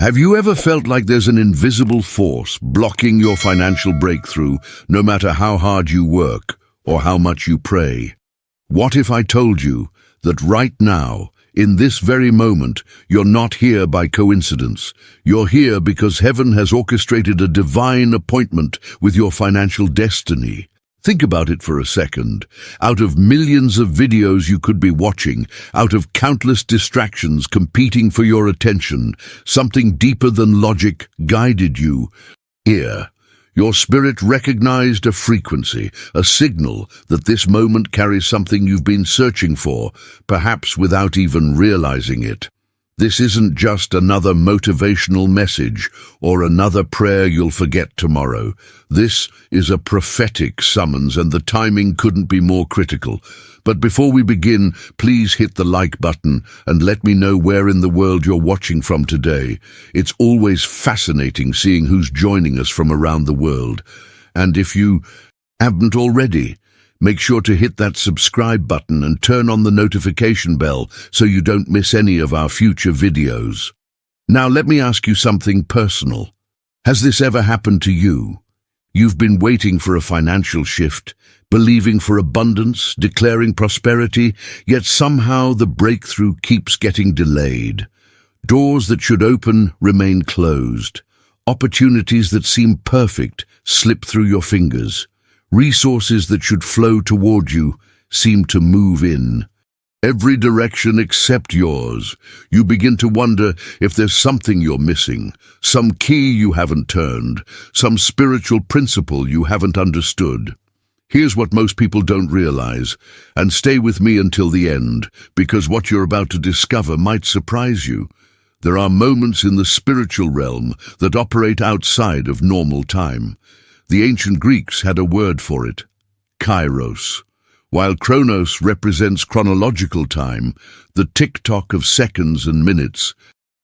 Have you ever felt like there's an invisible force blocking your financial breakthrough, no matter how hard you work or how much you pray? What if I told you that right now, in this very moment, you're not here by coincidence? You're here because heaven has orchestrated a divine appointment with your financial destiny. Think about it for a second. Out of millions of videos you could be watching, out of countless distractions competing for your attention, something deeper than logic guided you. Here, your spirit recognized a frequency, a signal that this moment carries something you've been searching for, perhaps without even realizing it. This isn't just another motivational message or another prayer you'll forget tomorrow. This is a prophetic summons, and the timing couldn't be more critical. But before we begin, please hit the like button and let me know where in the world you're watching from today. It's always fascinating seeing who's joining us from around the world. And if you haven't already, make sure to hit that subscribe button and turn on the notification bell so you don't miss any of our future videos. Now let me ask you something personal. Has this ever happened to you? You've been waiting for a financial shift, believing for abundance, declaring prosperity, yet somehow the breakthrough keeps getting delayed. Doors that should open remain closed. Opportunities that seem perfect slip through your fingers. Resources that should flow toward you seem to move in. Every direction except yours. You begin to wonder if there's something you're missing, some key you haven't turned, some spiritual principle you haven't understood. Here's what most people don't realize, and stay with me until the end, because what you're about to discover might surprise you. There are moments in the spiritual realm that operate outside of normal time. The ancient Greeks had a word for it, kairos. While chronos represents chronological time, the tick-tock of seconds and minutes,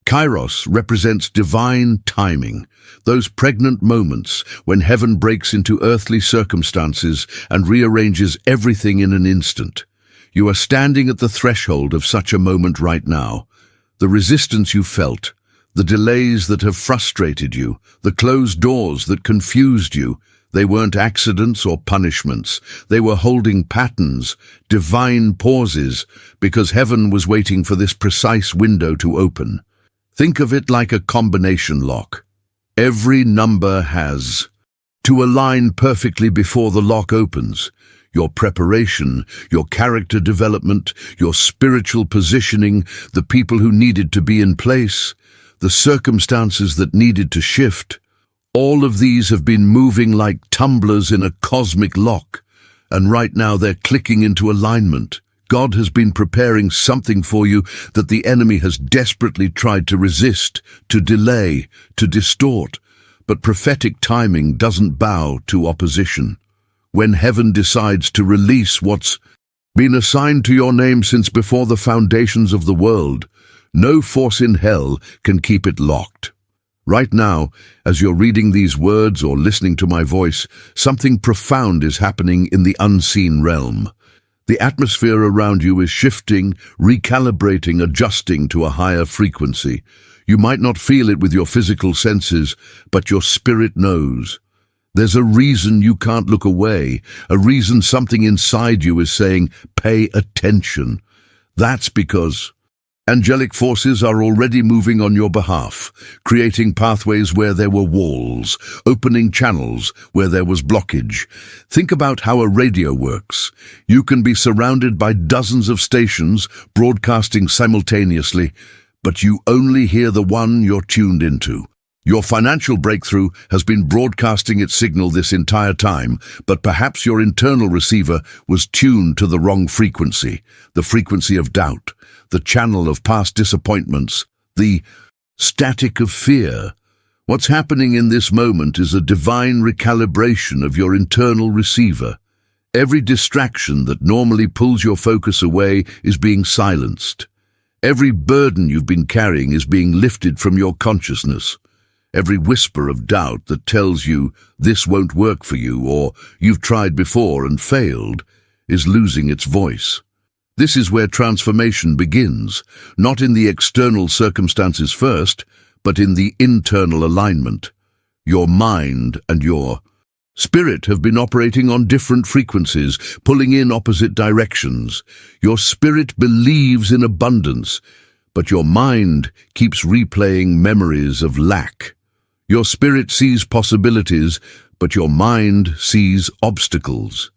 kairos represents divine timing, those pregnant moments when heaven breaks into earthly circumstances and rearranges everything in an instant. You are standing at the threshold of such a moment right now. The resistance you felt, the delays that have frustrated you, the closed doors that confused you, they weren't accidents or punishments. They were holding patterns, divine pauses, because heaven was waiting for this precise window to open. Think of it like a combination lock. Every number has to align perfectly before the lock opens. Your preparation, your character development, your spiritual positioning, the people who needed to be in place, the circumstances that needed to shift, all of these have been moving like tumblers in a cosmic lock, and right now they're clicking into alignment. God has been preparing something for you that the enemy has desperately tried to resist, to delay, to distort. But prophetic timing doesn't bow to opposition. When heaven decides to release what's been assigned to your name since before the foundations of the world, no force in hell can keep it locked. Right now, as you're reading these words or listening to my voice, something profound is happening in the unseen realm. The atmosphere around you is shifting, recalibrating, adjusting to a higher frequency. You might not feel it with your physical senses, but your spirit knows. There's a reason you can't look away, a reason something inside you is saying, pay attention. That's because angelic forces are already moving on your behalf, creating pathways where there were walls, opening channels where there was blockage. Think about how a radio works. You can be surrounded by dozens of stations broadcasting simultaneously, but you only hear the one you're tuned into. Your financial breakthrough has been broadcasting its signal this entire time, but perhaps your internal receiver was tuned to the wrong frequency, the frequency of doubt, the channel of past disappointments, the static of fear. What's happening in this moment is a divine recalibration of your internal receiver. Every distraction that normally pulls your focus away is being silenced. Every burden you've been carrying is being lifted from your consciousness. Every whisper of doubt that tells you this won't work for you or you've tried before and failed is losing its voice. This is where transformation begins, not in the external circumstances first, but in the internal alignment. Your mind and your spirit have been operating on different frequencies, pulling in opposite directions. Your spirit believes in abundance, but your mind keeps replaying memories of lack. Your spirit sees possibilities, but your mind sees obstacles.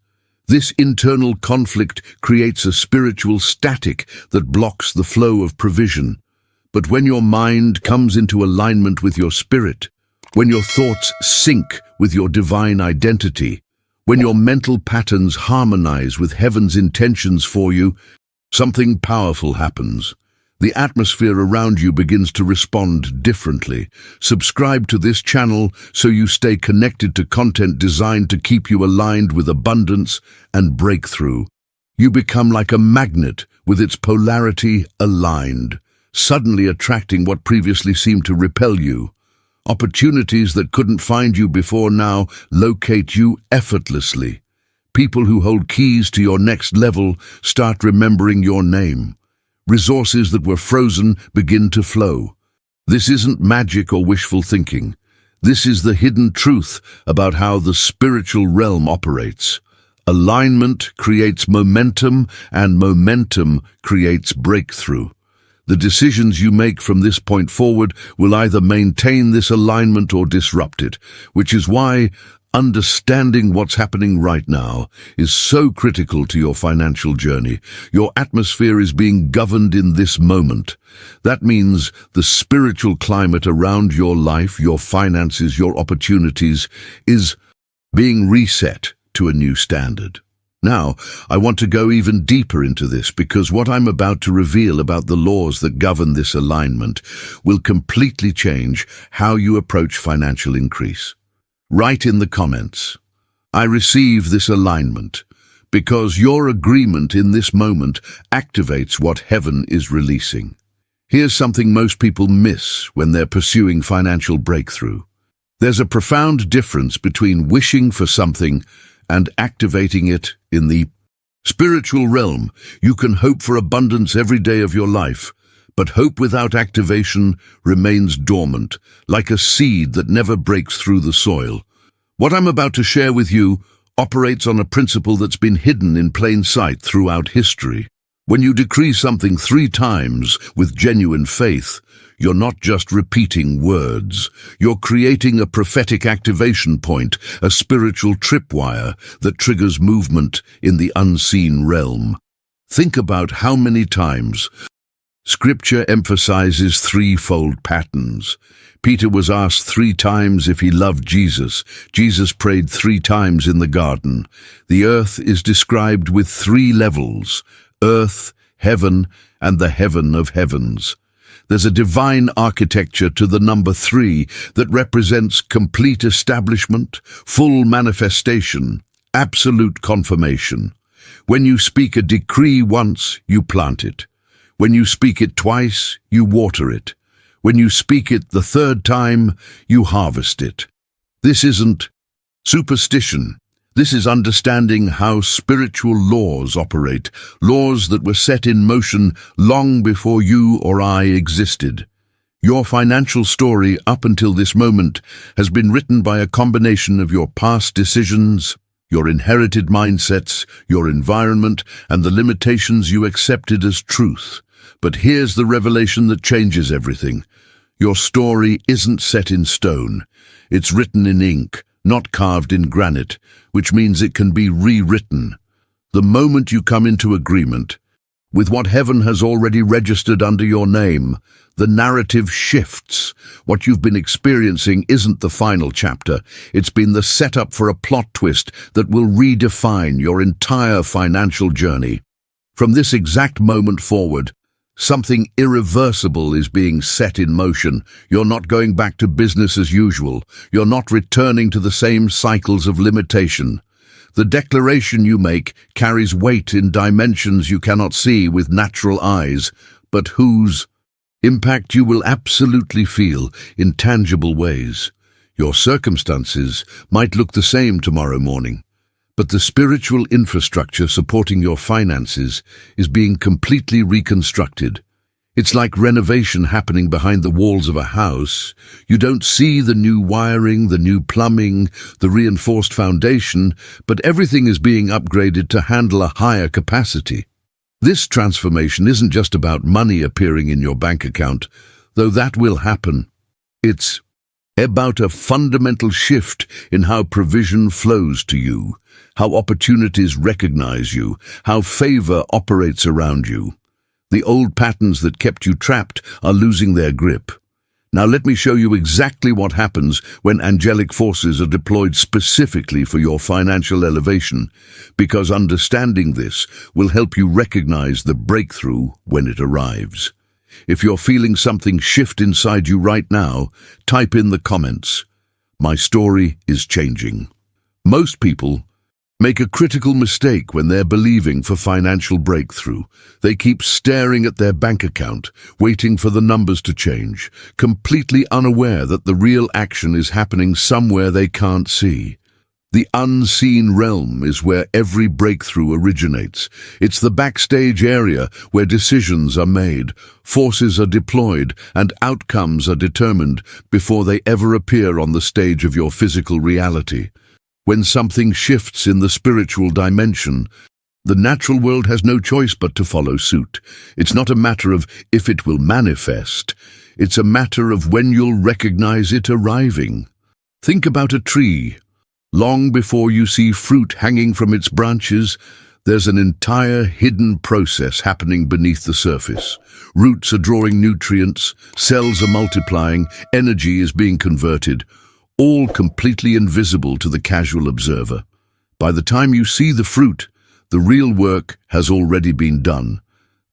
This internal conflict creates a spiritual static that blocks the flow of provision. But when your mind comes into alignment with your spirit, when your thoughts sync with your divine identity, when your mental patterns harmonize with heaven's intentions for you, something powerful happens. The atmosphere around you begins to respond differently. Subscribe to this channel so you stay connected to content designed to keep you aligned with abundance and breakthrough. You become like a magnet with its polarity aligned, suddenly attracting what previously seemed to repel you. Opportunities that couldn't find you before now locate you effortlessly. People who hold keys to your next level start remembering your name. Resources that were frozen begin to flow. This isn't magic or wishful thinking. This is the hidden truth about how the spiritual realm operates. Alignment creates momentum, and momentum creates breakthrough. The decisions you make from this point forward will either maintain this alignment or disrupt it, which is why understanding what's happening right now is so critical to your financial journey. Your atmosphere is being governed in this moment. That means the spiritual climate around your life, your finances, your opportunities is being reset to a new standard. Now, I want to go even deeper into this because what I'm about to reveal about the laws that govern this alignment will completely change how you approach financial increase. Write in the comments, "I receive this alignment," because your agreement in this moment activates what heaven is releasing. Here's something most people miss when they're pursuing financial breakthrough. There's a profound difference between wishing for something and activating it in the spiritual realm. You can hope for abundance every day of your life, but hope without activation remains dormant, like a seed that never breaks through the soil. What I'm about to share with you operates on a principle that's been hidden in plain sight throughout history. When you decree something 3 times with genuine faith, you're not just repeating words. You're creating a prophetic activation point, a spiritual tripwire that triggers movement in the unseen realm. Think about how many times Scripture emphasizes 3-fold patterns. Peter was asked 3 times if he loved Jesus. Jesus prayed 3 times in the garden. The earth is described with 3 levels: earth, heaven, and the heaven of heavens. There's a divine architecture to the number 3 that represents complete establishment, full manifestation, absolute confirmation. When you speak a decree once, you plant it. When you speak it twice, you water it. When you speak it the 3rd time, you harvest it. This isn't superstition. This is understanding how spiritual laws operate, laws that were set in motion long before you or I existed. Your financial story up until this moment has been written by a combination of your past decisions, your inherited mindsets, your environment, and the limitations you accepted as truth. But here's the revelation that changes everything. Your story isn't set in stone. It's written in ink, not carved in granite, which means it can be rewritten. The moment you come into agreement with what heaven has already registered under your name, the narrative shifts. What you've been experiencing isn't the final chapter. It's been the setup for a plot twist that will redefine your entire financial journey. From this exact moment forward, something irreversible is being set in motion. You're not going back to business as usual. You're not returning to the same cycles of limitation. The declaration you make carries weight in dimensions you cannot see with natural eyes, but whose impact you will absolutely feel in tangible ways. Your circumstances might look the same tomorrow morning, but the spiritual infrastructure supporting your finances is being completely reconstructed. It's like renovation happening behind the walls of a house. You don't see the new wiring, the new plumbing, the reinforced foundation, but everything is being upgraded to handle a higher capacity. This transformation isn't just about money appearing in your bank account, though that will happen. It's about a fundamental shift in how provision flows to you, how opportunities recognize you, how favor operates around you. The old patterns that kept you trapped are losing their grip. Now let me show you exactly what happens when angelic forces are deployed specifically for your financial elevation, because understanding this will help you recognize the breakthrough when it arrives. If you're feeling something shift inside you right now, type in the comments, "My story is changing." Most people make a critical mistake when they're believing for financial breakthrough. They keep staring at their bank account, waiting for the numbers to change, completely unaware that the real action is happening somewhere they can't see. The unseen realm is where every breakthrough originates. It's the backstage area where decisions are made, forces are deployed, and outcomes are determined before they ever appear on the stage of your physical reality. When something shifts in the spiritual dimension, the natural world has no choice but to follow suit. It's not a matter of if it will manifest. It's a matter of when you'll recognize it arriving. Think about a tree. Long before you see fruit hanging from its branches, there's an entire hidden process happening beneath the surface. Roots are drawing nutrients, cells are multiplying, energy is being converted, all completely invisible to the casual observer. By the time you see the fruit, the real work has already been done.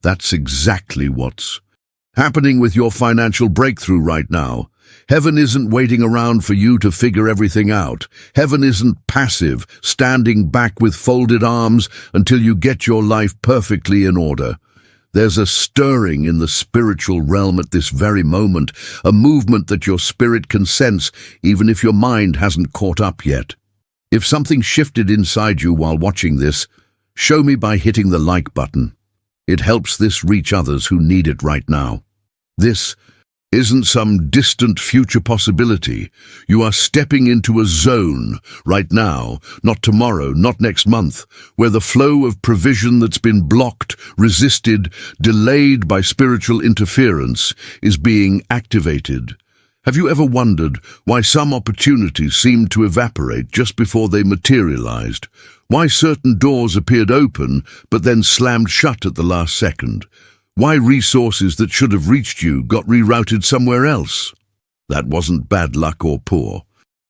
That's exactly what's happening with your financial breakthrough right now. Heaven isn't waiting around for you to figure everything out. Heaven isn't passive, standing back with folded arms until you get your life perfectly in order. There's a stirring in the spiritual realm at this very moment, a movement that your spirit can sense even if your mind hasn't caught up yet. If something shifted inside you while watching this, show me by hitting the like button. It helps this reach others who need it right now. This isn't some distant future possibility. You are stepping into a zone right now, not tomorrow, not next month, where the flow of provision that's been blocked, resisted, delayed by spiritual interference is being activated. Have you ever wondered why some opportunities seemed to evaporate just before they materialized? Why certain doors appeared open but then slammed shut at the last second? Why resources that should have reached you got rerouted somewhere else? That wasn't bad luck or poor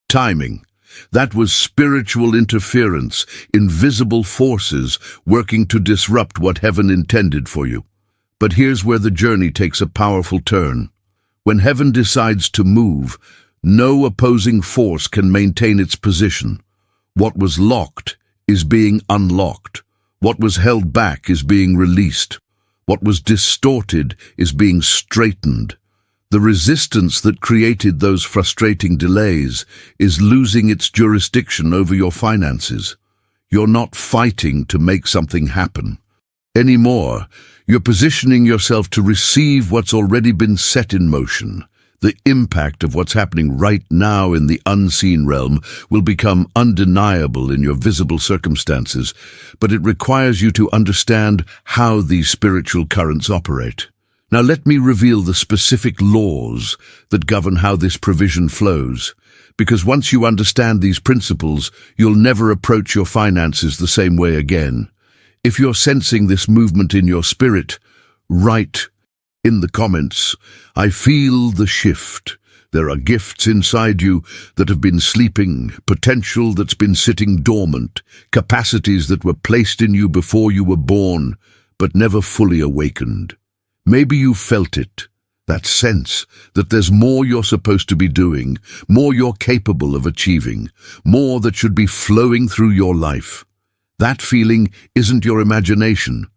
timing. That was spiritual interference, invisible forces working to disrupt what heaven intended for you. But here's where the journey takes a powerful turn. When heaven decides to move, no opposing force can maintain its position. What was locked is being unlocked. What was held back is being released. What was distorted is being straightened. The resistance that created those frustrating delays is losing its jurisdiction over your finances. You're not fighting to make something happen anymore. You're positioning yourself to receive what's already been set in motion. The impact of what's happening right now in the unseen realm will become undeniable in your visible circumstances, but it requires you to understand how these spiritual currents operate. Now let me reveal the specific laws that govern how this provision flows, because once you understand these principles, you'll never approach your finances the same way again. If you're sensing this movement in your spirit, write in the comments, "I feel the shift." There are gifts inside you that have been sleeping, potential that's been sitting dormant, capacities that were placed in you before you were born, but never fully awakened. Maybe you felt it, that sense that there's more you're supposed to be doing, more you're capable of achieving, more that should be flowing through your life. That feeling isn't your imagination,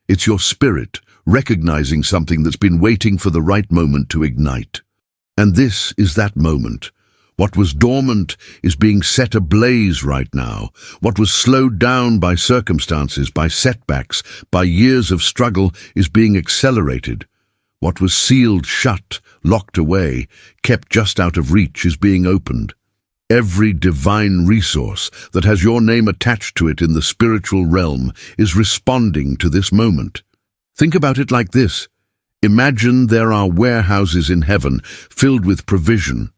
it's your spirit, recognizing something that's been waiting for the right moment to ignite. And this is that moment. What was dormant is being set ablaze right now. What was slowed down by circumstances, by setbacks, by years of struggle is being accelerated. What was sealed shut, locked away, kept just out of reach is being opened. Every divine resource that has your name attached to it in the spiritual realm is responding to this moment. Think about it like this. Imagine there are warehouses in heaven filled with provision,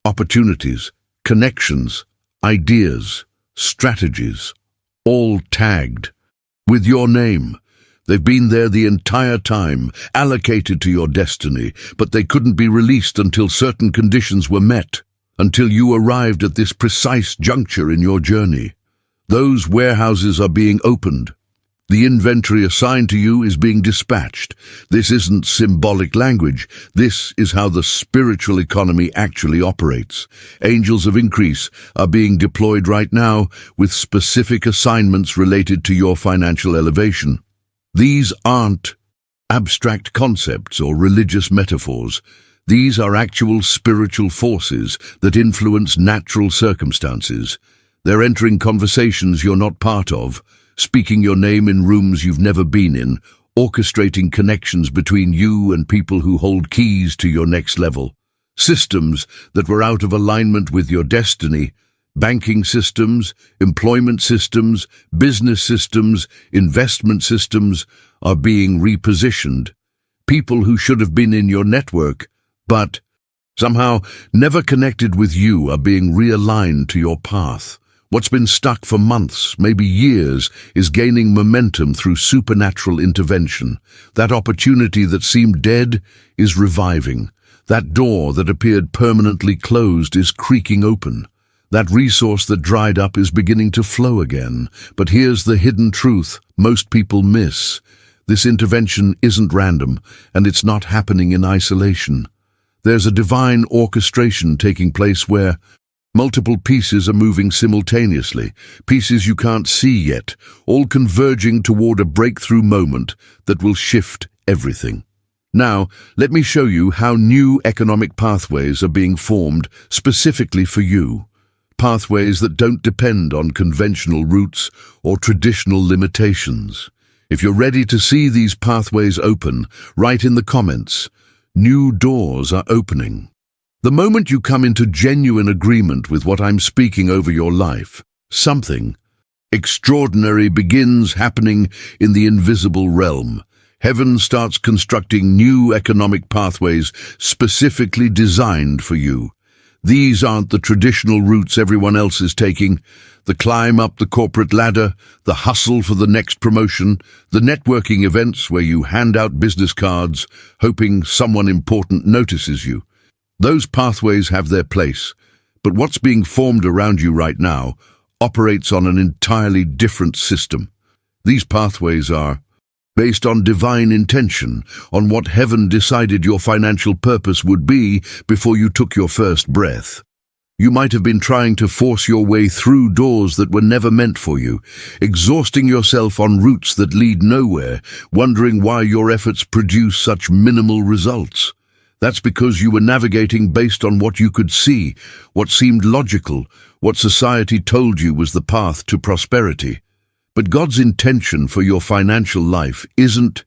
opportunities, connections, ideas, strategies, all tagged with your name. They've been there the entire time, allocated to your destiny, but they couldn't be released until certain conditions were met, until you arrived at this precise juncture in your journey. Those warehouses are being opened. The inventory assigned to you is being dispatched. This isn't symbolic language. This is how the spiritual economy actually operates. Angels of increase are being deployed right now with specific assignments related to your financial elevation. These aren't abstract concepts or religious metaphors. These are actual spiritual forces that influence natural circumstances. They're entering conversations you're not part of, speaking your name in rooms you've never been in, orchestrating connections between you and people who hold keys to your next level. Systems that were out of alignment with your destiny, banking systems, employment systems, business systems, investment systems, are being repositioned. People who should have been in your network, but somehow never connected with you, are being realigned to your path. What's been stuck for months, maybe years, is gaining momentum through supernatural intervention. That opportunity that seemed dead is reviving. That door that appeared permanently closed is creaking open. That resource that dried up is beginning to flow again. But here's the hidden truth most people miss. This intervention isn't random, and it's not happening in isolation. There's a divine orchestration taking place where multiple pieces are moving simultaneously, pieces you can't see yet, all converging toward a breakthrough moment that will shift everything. Now, let me show you how new economic pathways are being formed specifically for you. Pathways that don't depend on conventional routes or traditional limitations. If you're ready to see these pathways open, write in the comments, "New doors are opening." The moment you come into genuine agreement with what I'm speaking over your life, something extraordinary begins happening in the invisible realm. Heaven starts constructing new economic pathways specifically designed for you. These aren't the traditional routes everyone else is taking. The climb up the corporate ladder, the hustle for the next promotion, the networking events where you hand out business cards, hoping someone important notices you. Those pathways have their place, but what's being formed around you right now operates on an entirely different system. These pathways are based on divine intention, on what heaven decided your financial purpose would be before you took your first breath. You might have been trying to force your way through doors that were never meant for you, exhausting yourself on routes that lead nowhere, wondering why your efforts produce such minimal results. That's because you were navigating based on what you could see, what seemed logical, what society told you was the path to prosperity. But God's intention for your financial life isn't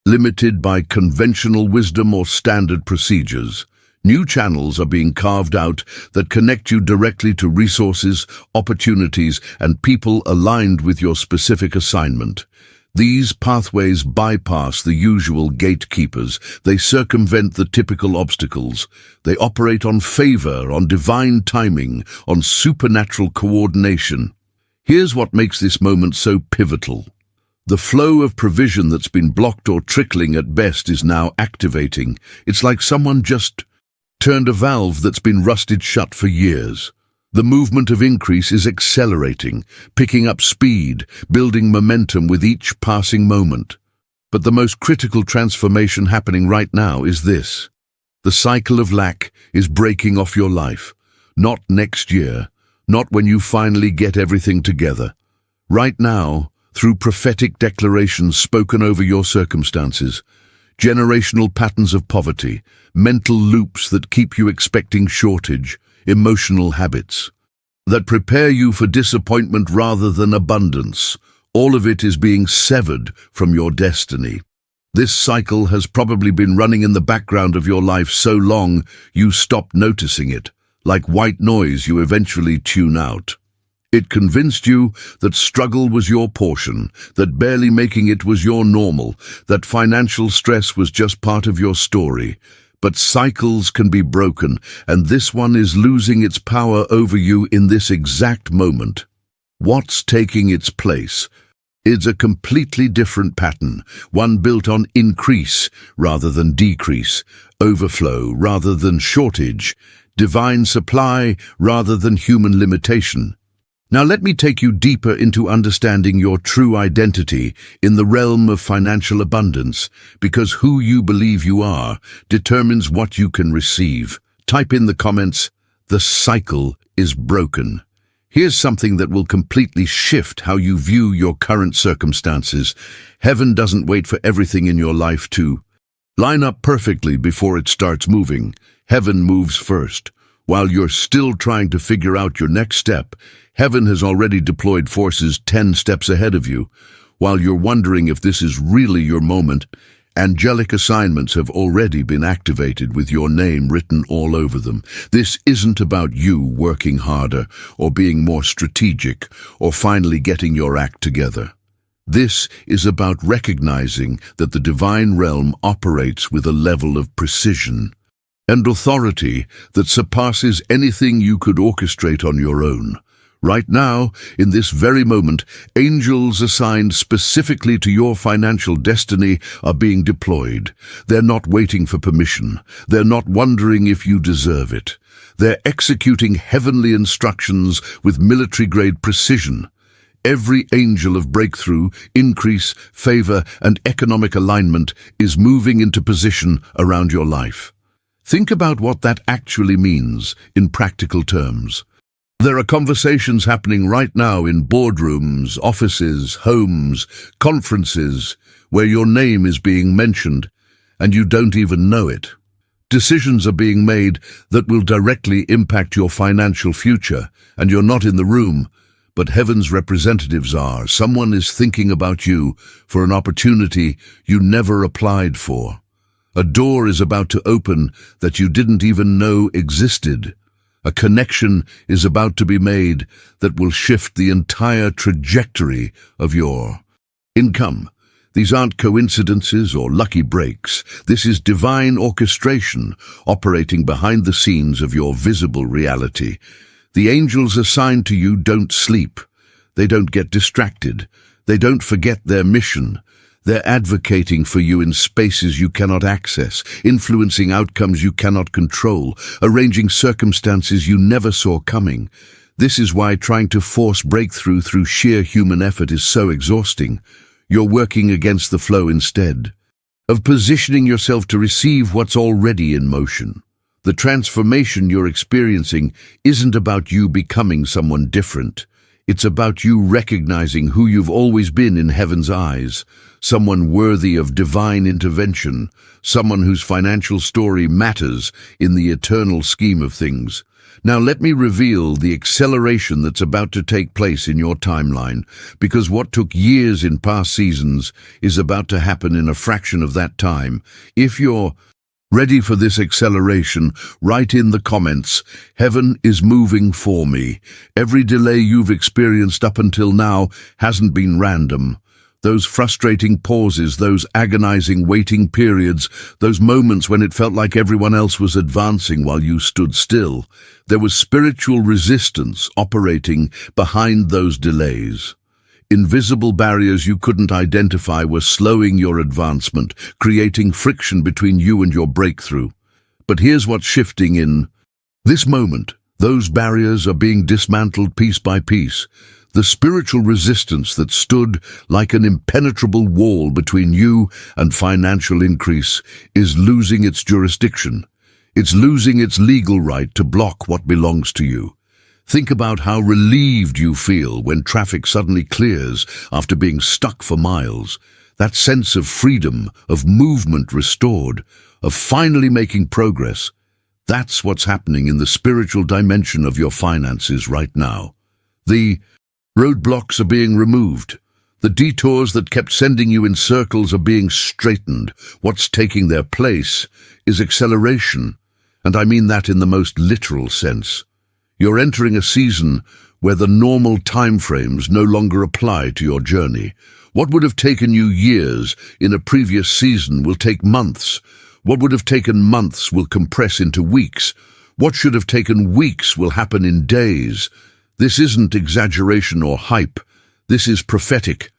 limited by conventional wisdom or standard procedures. New channels are being carved out that connect you directly to resources, opportunities, and people aligned with your specific assignment. These pathways bypass the usual gatekeepers. They circumvent the typical obstacles. They operate on favor, on divine timing, on supernatural coordination. Here's what makes this moment so pivotal. The flow of provision that's been blocked or trickling at best is now activating. It's like someone just turned a valve that's been rusted shut for years. The movement of increase is accelerating, picking up speed, building momentum with each passing moment. But the most critical transformation happening right now is this. The cycle of lack is breaking off your life. Not next year, not when you finally get everything together. Right now, through prophetic declarations spoken over your circumstances, generational patterns of poverty, mental loops that keep you expecting shortage, emotional habits that prepare you for disappointment rather than abundance. All of it is being severed from your destiny. This cycle has probably been running in the background of your life so long you stopped noticing it. Like white noise you eventually tune out. It convinced you that struggle was your portion, that barely making it was your normal, that financial stress was just part of your story. But cycles can be broken, and this one is losing its power over you in this exact moment. What's taking its place? It's a completely different pattern, one built on increase rather than decrease, overflow rather than shortage, divine supply rather than human limitation. Now let me take you deeper into understanding your true identity in the realm of financial abundance, because who you believe you are determines what you can receive. Type in the comments, "The cycle is broken." Here's something that will completely shift how you view your current circumstances. Heaven doesn't wait for everything in your life to line up perfectly before it starts moving. Heaven moves first. While you're still trying to figure out your next step, heaven has already deployed forces 10 steps ahead of you. While you're wondering if this is really your moment, angelic assignments have already been activated with your name written all over them. This isn't about you working harder or being more strategic or finally getting your act together. This is about recognizing that the divine realm operates with a level of precision and authority that surpasses anything you could orchestrate on your own. Right now, in this very moment, angels assigned specifically to your financial destiny are being deployed. They're not waiting for permission. They're not wondering if you deserve it. They're executing heavenly instructions with military-grade precision. Every angel of breakthrough, increase, favor, and economic alignment is moving into position around your life. Think about what that actually means in practical terms. There are conversations happening right now in boardrooms, offices, homes, conferences, where your name is being mentioned and you don't even know it. Decisions are being made that will directly impact your financial future, and you're not in the room, but heaven's representatives are. Someone is thinking about you for an opportunity you never applied for. A door is about to open that you didn't even know existed. A connection is about to be made that will shift the entire trajectory of your income. These aren't coincidences or lucky breaks. This is divine orchestration operating behind the scenes of your visible reality. The angels assigned to you don't sleep. They don't get distracted. They don't forget their mission. They're advocating for you in spaces you cannot access, influencing outcomes you cannot control, arranging circumstances you never saw coming. This is why trying to force breakthrough through sheer human effort is so exhausting. You're working against the flow instead of positioning yourself to receive what's already in motion. The transformation you're experiencing isn't about you becoming someone different. It's about you recognizing who you've always been in heaven's eyes, someone worthy of divine intervention, someone whose financial story matters in the eternal scheme of things. Now let me reveal the acceleration that's about to take place in your timeline, because what took years in past seasons is about to happen in a fraction of that time. If you're ready for this acceleration, write in the comments, "Heaven is moving for me." Every delay you've experienced up until now hasn't been random. Those frustrating pauses, those agonizing waiting periods, those moments when it felt like everyone else was advancing while you stood still, there was spiritual resistance operating behind those delays. Invisible barriers you couldn't identify were slowing your advancement, creating friction between you and your breakthrough. But here's what's shifting in this moment. Those barriers are being dismantled piece by piece. The spiritual resistance that stood like an impenetrable wall between you and financial increase is losing its jurisdiction. It's losing its legal right to block what belongs to you. Think about how relieved you feel when traffic suddenly clears after being stuck for miles. That sense of freedom, of movement restored, of finally making progress. That's what's happening in the spiritual dimension of your finances right now. The roadblocks are being removed. The detours that kept sending you in circles are being straightened. What's taking their place is acceleration, and I mean that in the most literal sense. You're entering a season where the normal timeframes no longer apply to your journey. What would have taken you years in a previous season will take months. What would have taken months will compress into weeks. What should have taken weeks will happen in days. This isn't exaggeration or hype. This is prophetic.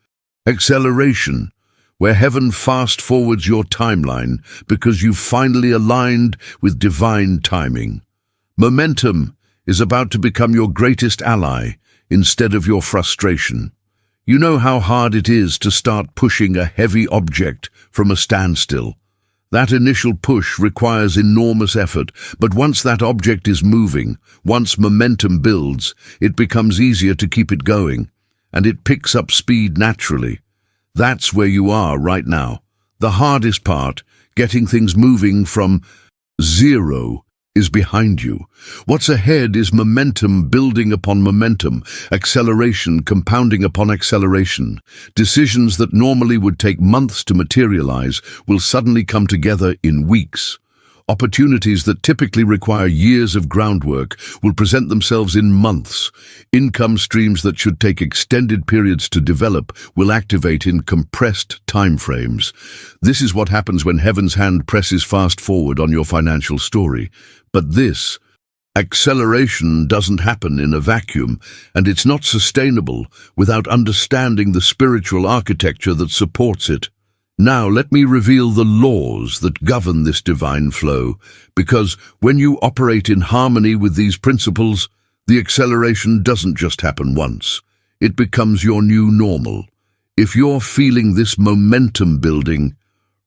Acceleration, where heaven fast-forwards your timeline because you've finally aligned with divine timing. Momentum is about to become your greatest ally instead of your frustration. You know how hard it is to start pushing a heavy object from a standstill. That initial push requires enormous effort, but once that object is moving, once momentum builds, it becomes easier to keep it going, and it picks up speed naturally. That's where you are right now. The hardest part, getting things moving from zero, is behind you. What's ahead is momentum building upon momentum, acceleration compounding upon acceleration. Decisions that normally would take months to materialize will suddenly come together in weeks. Opportunities that typically require years of groundwork will present themselves in months. Income streams that should take extended periods to develop will activate in compressed timeframes. This is what happens when heaven's hand presses fast forward on your financial story. But this acceleration doesn't happen in a vacuum, and it's not sustainable without understanding the spiritual architecture that supports it. Now let me reveal the laws that govern this divine flow, because when you operate in harmony with these principles, the acceleration doesn't just happen once. It becomes your new normal. If you're feeling this momentum building,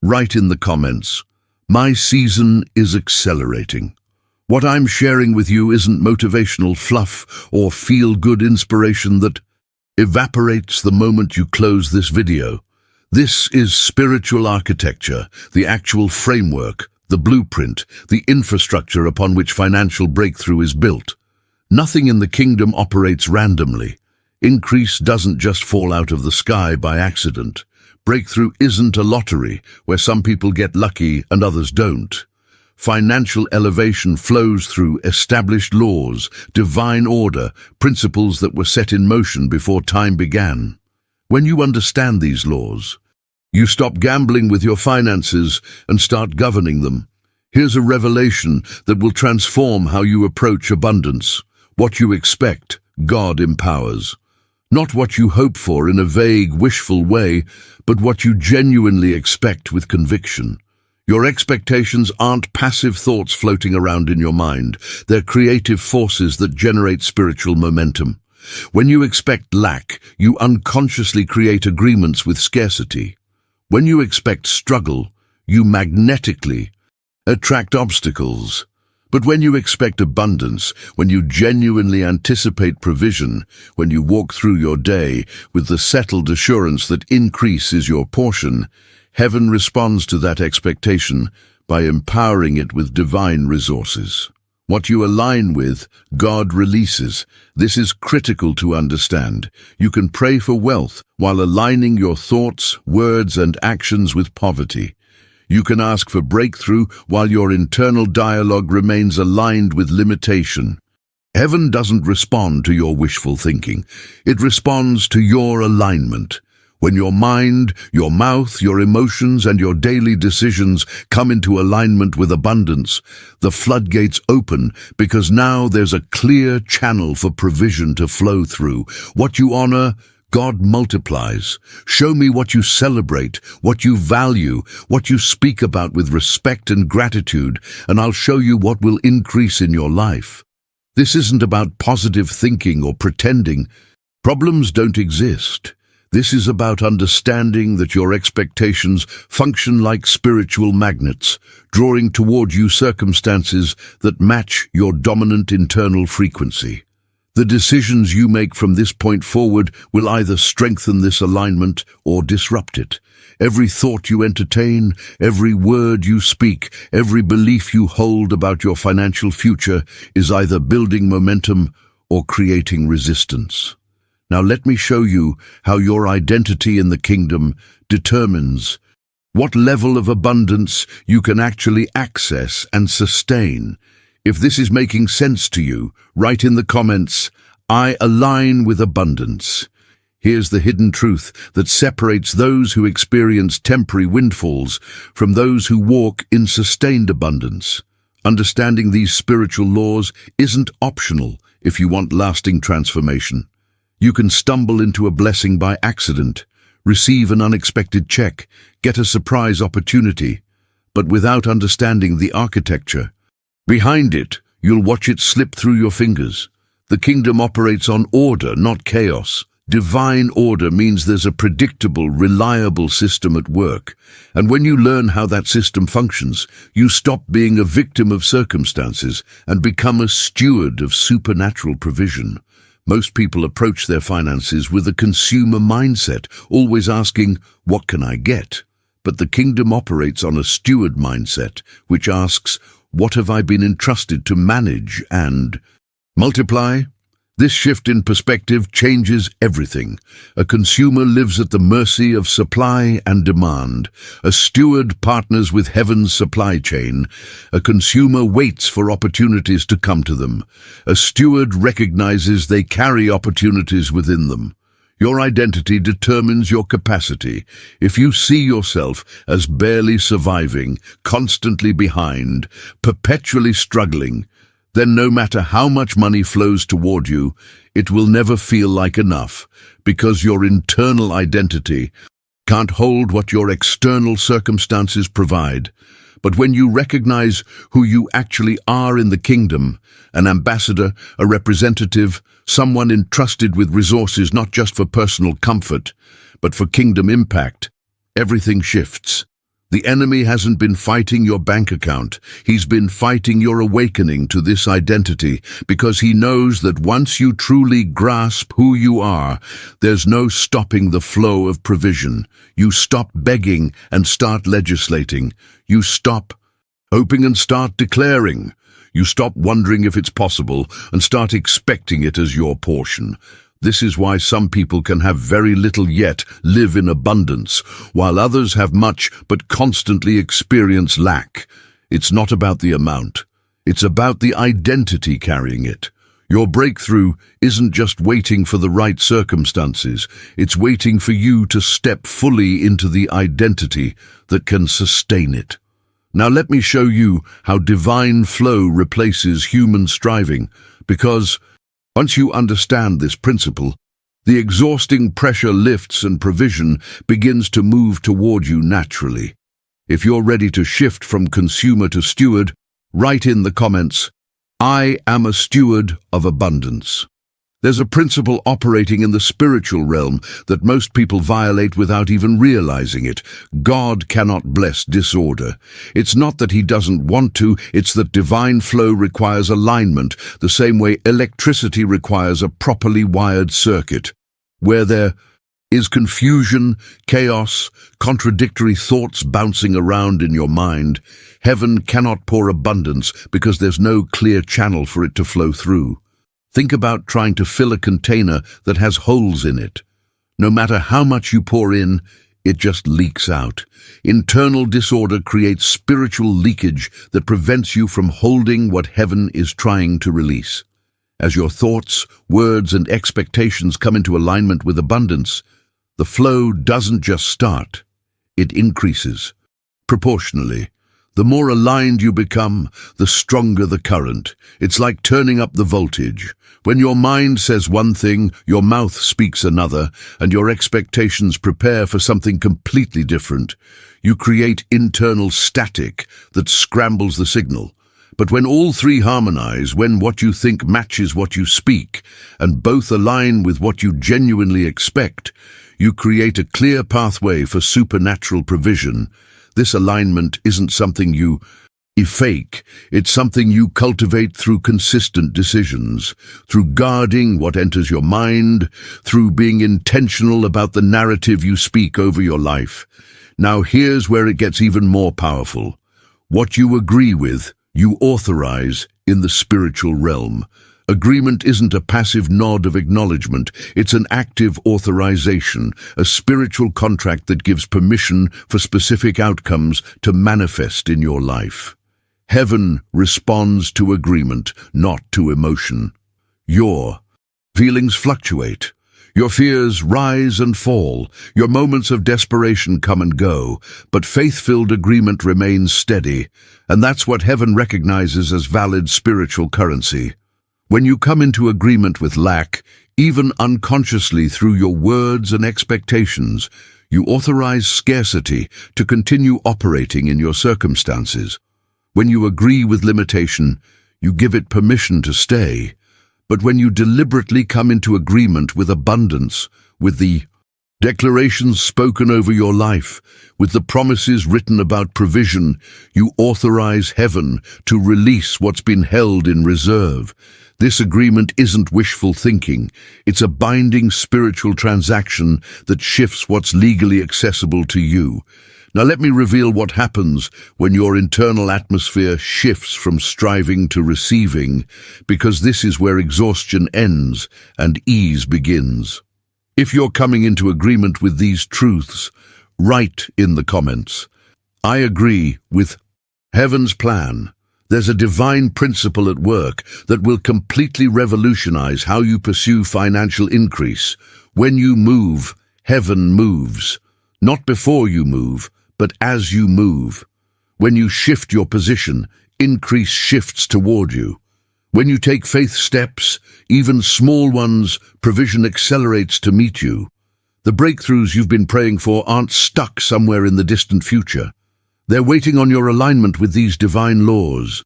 write in the comments, "My season is accelerating." What I'm sharing with you isn't motivational fluff or feel-good inspiration that evaporates the moment you close this video. This is spiritual architecture, the actual framework, the blueprint, the infrastructure upon which financial breakthrough is built. Nothing in the kingdom operates randomly. Increase doesn't just fall out of the sky by accident. Breakthrough isn't a lottery where some people get lucky and others don't. Financial elevation flows through established laws, divine order, principles that were set in motion before time began. When you understand these laws, you stop gambling with your finances and start governing them. Here's a revelation that will transform how you approach abundance. What you expect, God empowers. Not what you hope for in a vague, wishful way, but what you genuinely expect with conviction. Your expectations aren't passive thoughts floating around in your mind. They're creative forces that generate spiritual momentum. When you expect lack, you unconsciously create agreements with scarcity. When you expect struggle, you magnetically attract obstacles. But when you expect abundance, when you genuinely anticipate provision, when you walk through your day with the settled assurance that increase is your portion, heaven responds to that expectation by empowering it with divine resources. What you align with, God releases. This is critical to understand. You can pray for wealth while aligning your thoughts, words, and actions with poverty. You can ask for breakthrough while your internal dialogue remains aligned with limitation. Heaven doesn't respond to your wishful thinking. It responds to your alignment. When your mind, your mouth, your emotions, and your daily decisions come into alignment with abundance, the floodgates open because now there's a clear channel for provision to flow through. What you honor, God multiplies. Show me what you celebrate, what you value, what you speak about with respect and gratitude, and I'll show you what will increase in your life. This isn't about positive thinking or pretending. Problems don't exist. This is about understanding that your expectations function like spiritual magnets, drawing toward you circumstances that match your dominant internal frequency. The decisions you make from this point forward will either strengthen this alignment or disrupt it. Every thought you entertain, every word you speak, every belief you hold about your financial future is either building momentum or creating resistance. Now let me show you how your identity in the kingdom determines what level of abundance you can actually access and sustain. If this is making sense to you, write in the comments, "I align with abundance." Here's the hidden truth that separates those who experience temporary windfalls from those who walk in sustained abundance. Understanding these spiritual laws isn't optional if you want lasting transformation. You can stumble into a blessing by accident, receive an unexpected check, get a surprise opportunity, but without understanding the architecture behind it, you'll watch it slip through your fingers. The kingdom operates on order, not chaos. Divine order means there's a predictable, reliable system at work. And when you learn how that system functions, you stop being a victim of circumstances and become a steward of supernatural provision. Most people approach their finances with a consumer mindset, always asking, "What can I get?" But the kingdom operates on a steward mindset, which asks, "What have I been entrusted to manage and multiply?" This shift in perspective changes everything. A consumer lives at the mercy of supply and demand. A steward partners with heaven's supply chain. A consumer waits for opportunities to come to them. A steward recognizes they carry opportunities within them. Your identity determines your capacity. If you see yourself as barely surviving, constantly behind, perpetually struggling, then no matter how much money flows toward you, it will never feel like enough, because your internal identity can't hold what your external circumstances provide. But when you recognize who you actually are in the kingdom, an ambassador, a representative, someone entrusted with resources not just for personal comfort, but for kingdom impact, everything shifts. The enemy hasn't been fighting your bank account. He's been fighting your awakening to this identity, because he knows that once you truly grasp who you are, there's no stopping the flow of provision. You stop begging and start legislating. You stop hoping and start declaring. You stop wondering if it's possible and start expecting it as your portion. This is why some people can have very little yet live in abundance, while others have much but constantly experience lack. It's not about the amount. It's about the identity carrying it. Your breakthrough isn't just waiting for the right circumstances. It's waiting for you to step fully into the identity that can sustain it. Now let me show you how divine flow replaces human striving, because once you understand this principle, the exhausting pressure lifts and provision begins to move toward you naturally. If you're ready to shift from consumer to steward, write in the comments, "I am a steward of abundance." There's a principle operating in the spiritual realm that most people violate without even realizing it. God cannot bless disorder. It's not that he doesn't want to, it's that divine flow requires alignment, the same way electricity requires a properly wired circuit. Where there is confusion, chaos, contradictory thoughts bouncing around in your mind, heaven cannot pour abundance because there's no clear channel for it to flow through. Think about trying to fill a container that has holes in it. No matter how much you pour in, it just leaks out. Internal disorder creates spiritual leakage that prevents you from holding what heaven is trying to release. As your thoughts, words, and expectations come into alignment with abundance, the flow doesn't just start, it increases. Proportionally, the more aligned you become, the stronger the current. It's like turning up the voltage. When your mind says one thing, your mouth speaks another, and your expectations prepare for something completely different. You create internal static that scrambles the signal. But when all three harmonize, when what you think matches what you speak, and both align with what you genuinely expect, you create a clear pathway for supernatural provision. This alignment isn't something you fake, it's something you cultivate through consistent decisions, through guarding what enters your mind, through being intentional about the narrative you speak over your life. Now here's where it gets even more powerful. What you agree with, you authorize in the spiritual realm. Agreement isn't a passive nod of acknowledgement, it's an active authorization, a spiritual contract that gives permission for specific outcomes to manifest in your life. Heaven responds to agreement, not to emotion. Your feelings fluctuate. Your fears rise and fall. Your moments of desperation come and go, but faith-filled agreement remains steady, and that's what heaven recognizes as valid spiritual currency. When you come into agreement with lack, even unconsciously through your words and expectations, you authorize scarcity to continue operating in your circumstances. When you agree with limitation, you give it permission to stay. But when you deliberately come into agreement with abundance, with the declarations spoken over your life, with the promises written about provision, you authorize heaven to release what's been held in reserve. This agreement isn't wishful thinking. It's a binding spiritual transaction that shifts what's legally accessible to you. Now let me reveal what happens when your internal atmosphere shifts from striving to receiving, because this is where exhaustion ends and ease begins. If you're coming into agreement with these truths, write in the comments, "I agree with heaven's plan." There's a divine principle at work that will completely revolutionize how you pursue financial increase. When you move, heaven moves. Not before you move, but as you move. When you shift your position, increase shifts toward you. When you take faith steps, even small ones, provision accelerates to meet you. The breakthroughs you've been praying for aren't stuck somewhere in the distant future. They're waiting on your alignment with these divine laws.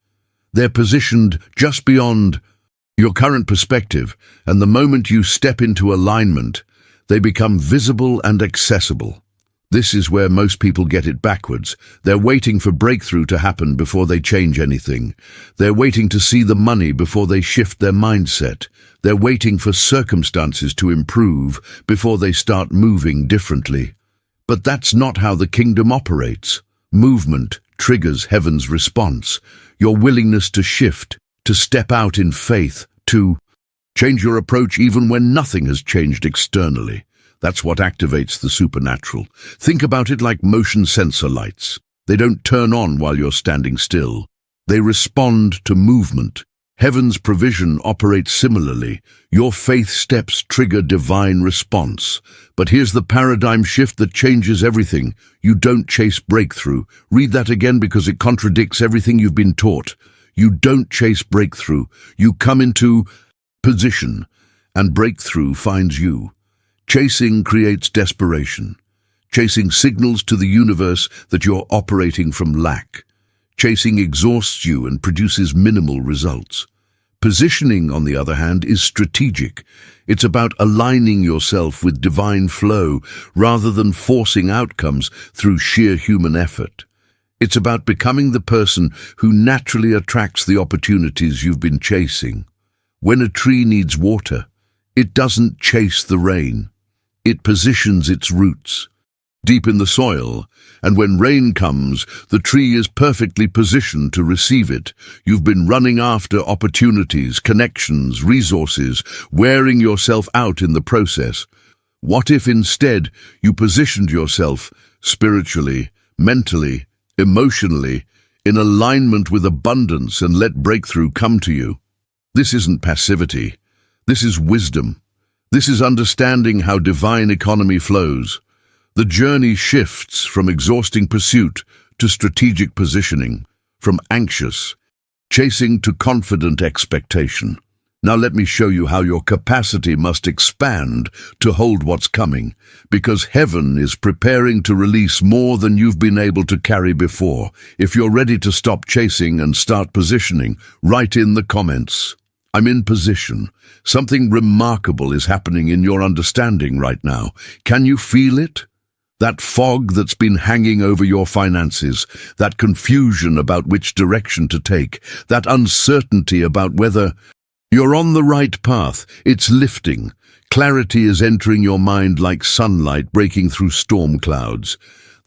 They're positioned just beyond your current perspective, and the moment you step into alignment, they become visible and accessible. This is where most people get it backwards. They're waiting for breakthrough to happen before they change anything. They're waiting to see the money before they shift their mindset. They're waiting for circumstances to improve before they start moving differently. But that's not how the kingdom operates. Movement triggers heaven's response. Your willingness to shift, to step out in faith, to change your approach even when nothing has changed externally. That's what activates the supernatural. Think about it like motion sensor lights. They don't turn on while you're standing still. They respond to movement. Heaven's provision operates similarly. Your faith steps trigger divine response. But here's the paradigm shift that changes everything. You don't chase breakthrough. Read that again because it contradicts everything you've been taught. You don't chase breakthrough. You come into position, and breakthrough finds you. Chasing creates desperation. Chasing signals to the universe that you're operating from lack. Chasing exhausts you and produces minimal results. Positioning, on the other hand, is strategic. It's about aligning yourself with divine flow rather than forcing outcomes through sheer human effort. It's about becoming the person who naturally attracts the opportunities you've been chasing. When a tree needs water, it doesn't chase the rain. It positions its roots deep in the soil, and when rain comes, the tree is perfectly positioned to receive it. You've been running after opportunities, connections, resources, wearing yourself out in the process. What if instead you positioned yourself spiritually, mentally, emotionally, in alignment with abundance and let breakthrough come to you? This isn't passivity. This is wisdom. This is understanding how divine economy flows. The journey shifts from exhausting pursuit to strategic positioning, from anxious chasing to confident expectation. Now let me show you how your capacity must expand to hold what's coming, because heaven is preparing to release more than you've been able to carry before. If you're ready to stop chasing and start positioning, write in the comments, "I'm in position." Something remarkable is happening in your understanding right now. Can you feel it? That fog that's been hanging over your finances, that confusion about which direction to take, that uncertainty about whether you're on the right path, it's lifting. Clarity is entering your mind like sunlight breaking through storm clouds.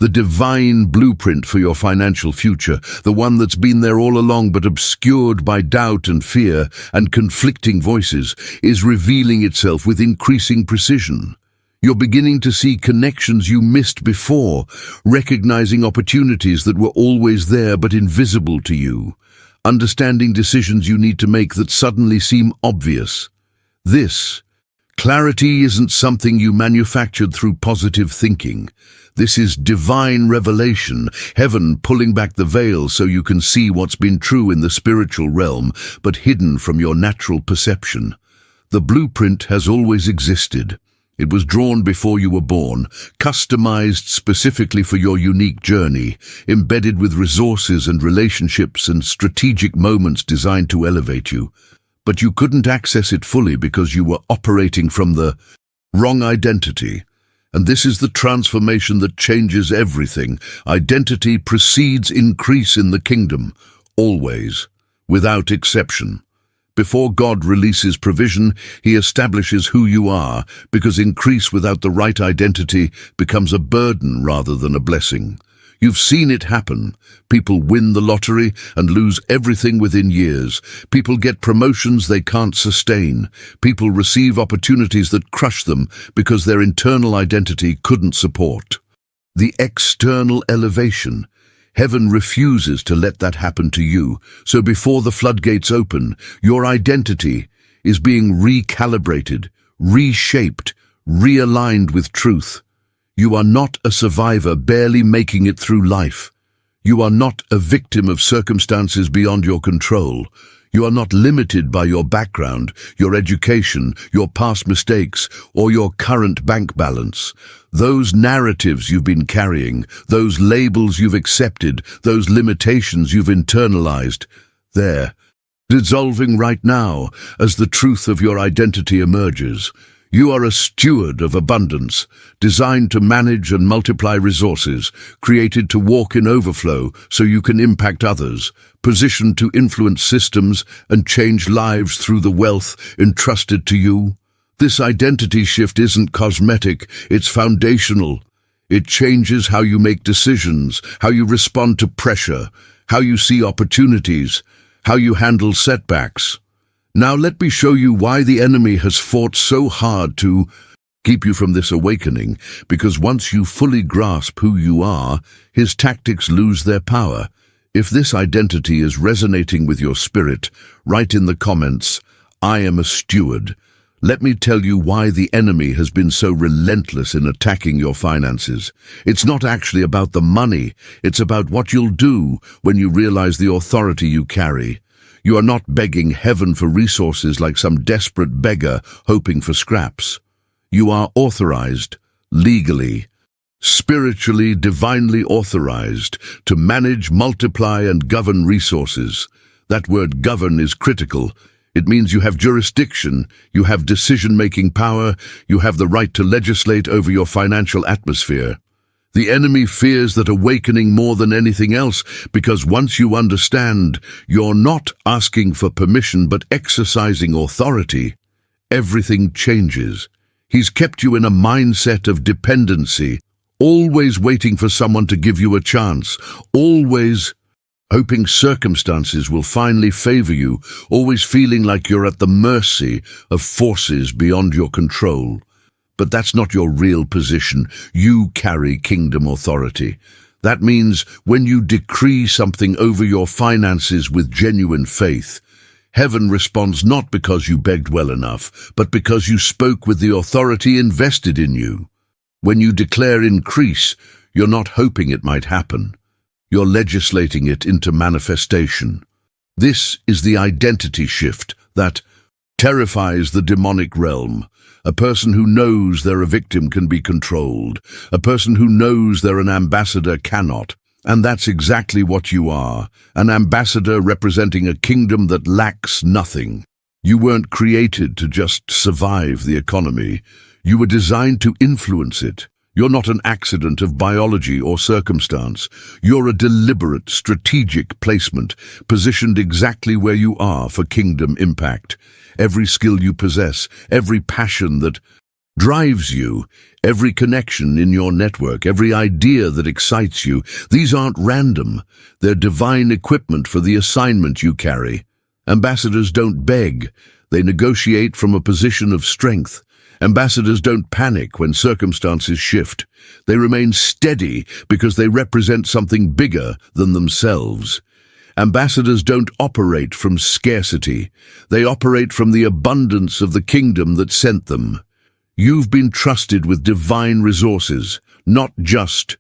The divine blueprint for your financial future, the one that's been there all along but obscured by doubt and fear and conflicting voices, is revealing itself with increasing precision. You're beginning to see connections you missed before, recognizing opportunities that were always there but invisible to you, understanding decisions you need to make that suddenly seem obvious. This clarity isn't something you manufactured through positive thinking. This is divine revelation, heaven pulling back the veil so you can see what's been true in the spiritual realm, but hidden from your natural perception. The blueprint has always existed. It was drawn before you were born, customized specifically for your unique journey, embedded with resources and relationships and strategic moments designed to elevate you. But you couldn't access it fully because you were operating from the wrong identity. And this is the transformation that changes everything. Identity precedes increase in the kingdom, always, without exception. Before God releases provision, he establishes who you are, because increase without the right identity becomes a burden rather than a blessing. You've seen it happen. People win the lottery and lose everything within years. People get promotions they can't sustain. People receive opportunities that crush them because their internal identity couldn't support the external elevation. Heaven refuses to let that happen to you. So before the floodgates open, your identity is being recalibrated, reshaped, realigned with truth. You are not a survivor barely making it through life. You are not a victim of circumstances beyond your control. You are not limited by your background, your education, your past mistakes, or your current bank balance. Those narratives you've been carrying, those labels you've accepted, those limitations you've internalized, they're dissolving right now as the truth of your identity emerges. You are a steward of abundance, designed to manage and multiply resources, created to walk in overflow so you can impact others, positioned to influence systems and change lives through the wealth entrusted to you. This identity shift isn't cosmetic, it's foundational. It changes how you make decisions, how you respond to pressure, how you see opportunities, how you handle setbacks. Now let me show you why the enemy has fought so hard to keep you from this awakening, because once you fully grasp who you are, his tactics lose their power. If this identity is resonating with your spirit, write in the comments, "I am a steward." Let me tell you why the enemy has been so relentless in attacking your finances. It's not actually about the money, it's about what you'll do when you realize the authority you carry. You are not begging heaven for resources like some desperate beggar hoping for scraps. You are authorized, legally, spiritually, divinely authorized to manage, multiply, and govern resources. That word govern is critical. It means you have jurisdiction, you have decision-making power, you have the right to legislate over your financial atmosphere. The enemy fears that awakening more than anything else, because once you understand, you're not asking for permission but exercising authority, everything changes. He's kept you in a mindset of dependency, always waiting for someone to give you a chance, always hoping circumstances will finally favor you, always feeling like you're at the mercy of forces beyond your control. But that's not your real position. You carry kingdom authority. That means when you decree something over your finances with genuine faith, heaven responds not because you begged well enough, but because you spoke with the authority invested in you. When you declare increase, you're not hoping it might happen. You're legislating it into manifestation. This is the identity shift that terrifies the demonic realm. A person who knows they're a victim can be controlled. A person who knows they're an ambassador cannot. And that's exactly what you are, an ambassador representing a kingdom that lacks nothing. You weren't created to just survive the economy. You were designed to influence it. You're not an accident of biology or circumstance. You're a deliberate, strategic placement, positioned exactly where you are for kingdom impact. Every skill you possess, every passion that drives you, every connection in your network, every idea that excites you, these aren't random. They're divine equipment for the assignment you carry. Ambassadors don't beg. They negotiate from a position of strength. Ambassadors don't panic when circumstances shift. They remain steady because they represent something bigger than themselves. Ambassadors don't operate from scarcity. They operate from the abundance of the kingdom that sent them. You've been trusted with divine resources, not just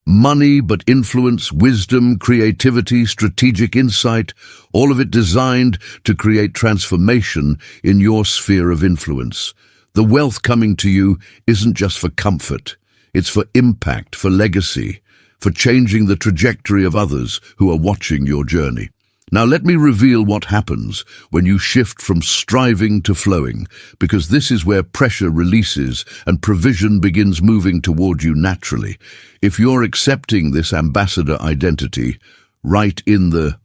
money, but influence, wisdom, creativity, strategic insight, all of it designed to create transformation in your sphere of influence. The wealth coming to you isn't just for comfort. It's for impact, for legacy, for changing the trajectory of others who are watching your journey. Now let me reveal what happens when you shift from striving to flowing, because this is where pressure releases and provision begins moving toward you naturally. If you're accepting this ambassador identity, write in the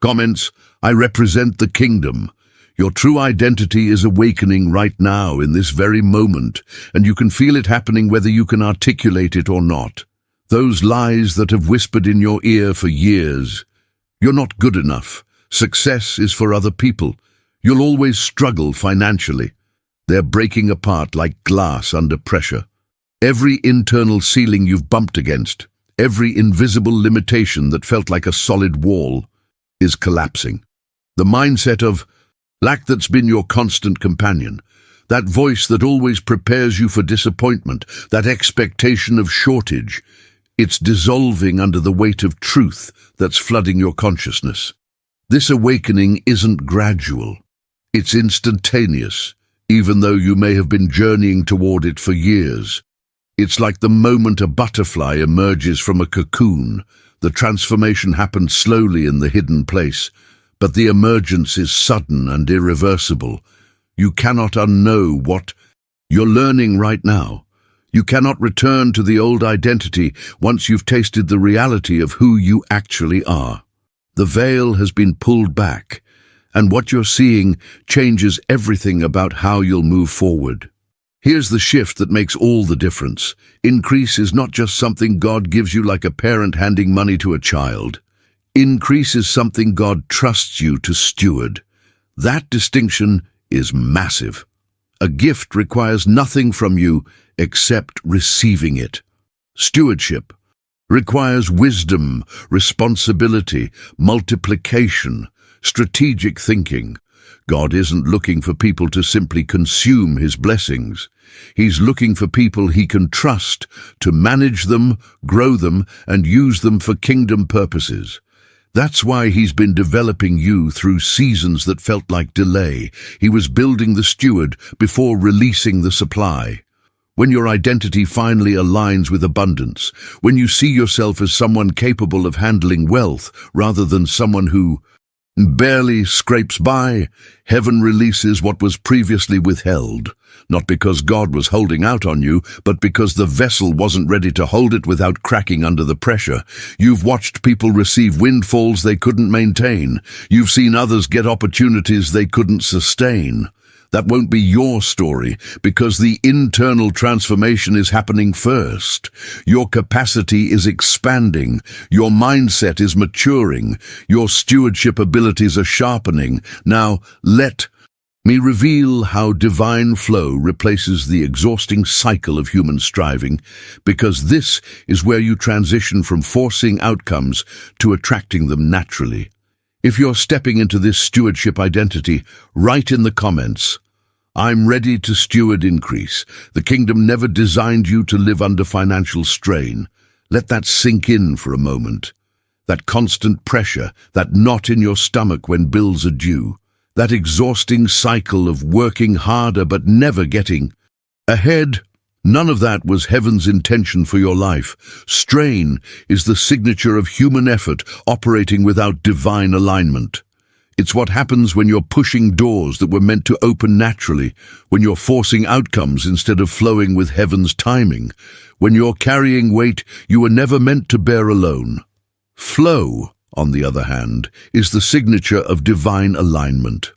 comments, "I represent the kingdom." Your true identity is awakening right now in this very moment, and you can feel it happening whether you can articulate it or not. Those lies that have whispered in your ear for years, "You're not good enough. Success is for other people. You'll always struggle financially." They're breaking apart like glass under pressure. Every internal ceiling you've bumped against, every invisible limitation that felt like a solid wall, is collapsing. The mindset of lack that's been your constant companion, that voice that always prepares you for disappointment, that expectation of shortage, it's dissolving under the weight of truth that's flooding your consciousness. This awakening isn't gradual. It's instantaneous, even though you may have been journeying toward it for years. It's like the moment a butterfly emerges from a cocoon. The transformation happens slowly in the hidden place, but the emergence is sudden and irreversible. You cannot unknow what you're learning right now. You cannot return to the old identity once you've tasted the reality of who you actually are. The veil has been pulled back, and what you're seeing changes everything about how you'll move forward. Here's the shift that makes all the difference. Increase is not just something God gives you like a parent handing money to a child. Increase is something God trusts you to steward. That distinction is massive. A gift requires nothing from you except receiving it. Stewardship requires wisdom, responsibility, multiplication, strategic thinking. God isn't looking for people to simply consume His blessings. He's looking for people He can trust to manage them, grow them, and use them for kingdom purposes. That's why He's been developing you through seasons that felt like delay. He was building the steward before releasing the supply. When your identity finally aligns with abundance, when you see yourself as someone capable of handling wealth rather than someone who barely scrapes by, heaven releases what was previously withheld. Not because God was holding out on you, but because the vessel wasn't ready to hold it without cracking under the pressure. You've watched people receive windfalls they couldn't maintain. You've seen others get opportunities they couldn't sustain. That won't be your story, because the internal transformation is happening first. Your capacity is expanding. Your mindset is maturing. Your stewardship abilities are sharpening. Now, let me reveal how divine flow replaces the exhausting cycle of human striving, because this is where you transition from forcing outcomes to attracting them naturally. If you're stepping into this stewardship identity, write in the comments, "I'm ready to steward increase." The kingdom never designed you to live under financial strain. Let that sink in for a moment. That constant pressure, that knot in your stomach when bills are due, that exhausting cycle of working harder but never getting ahead, none of that was heaven's intention for your life. Strain is the signature of human effort operating without divine alignment. It's what happens when you're pushing doors that were meant to open naturally, when you're forcing outcomes instead of flowing with heaven's timing, when you're carrying weight you were never meant to bear alone. Flow, on the other hand, is the signature of divine alignment.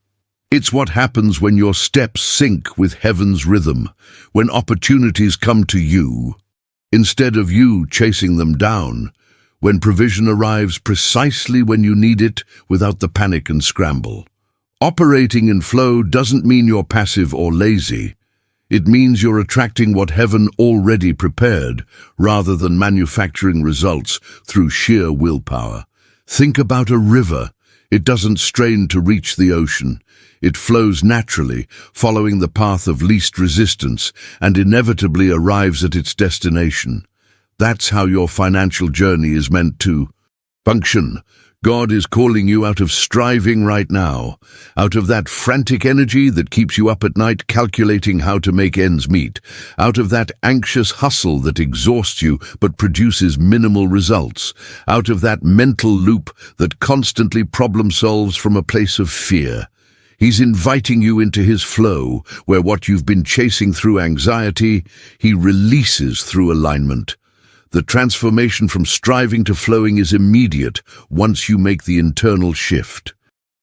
It's what happens when your steps sync with heaven's rhythm, when opportunities come to you, instead of you chasing them down, when provision arrives precisely when you need it without the panic and scramble. Operating in flow doesn't mean you're passive or lazy. It means you're attracting what heaven already prepared, rather than manufacturing results through sheer willpower. Think about a river. It doesn't strain to reach the ocean. It flows naturally, following the path of least resistance, and inevitably arrives at its destination. That's how your financial journey is meant to function. God is calling you out of striving right now, out of that frantic energy that keeps you up at night calculating how to make ends meet, out of that anxious hustle that exhausts you but produces minimal results, out of that mental loop that constantly problem solves from a place of fear. He's inviting you into his flow, where what you've been chasing through anxiety, he releases through alignment. The transformation from striving to flowing is immediate once you make the internal shift.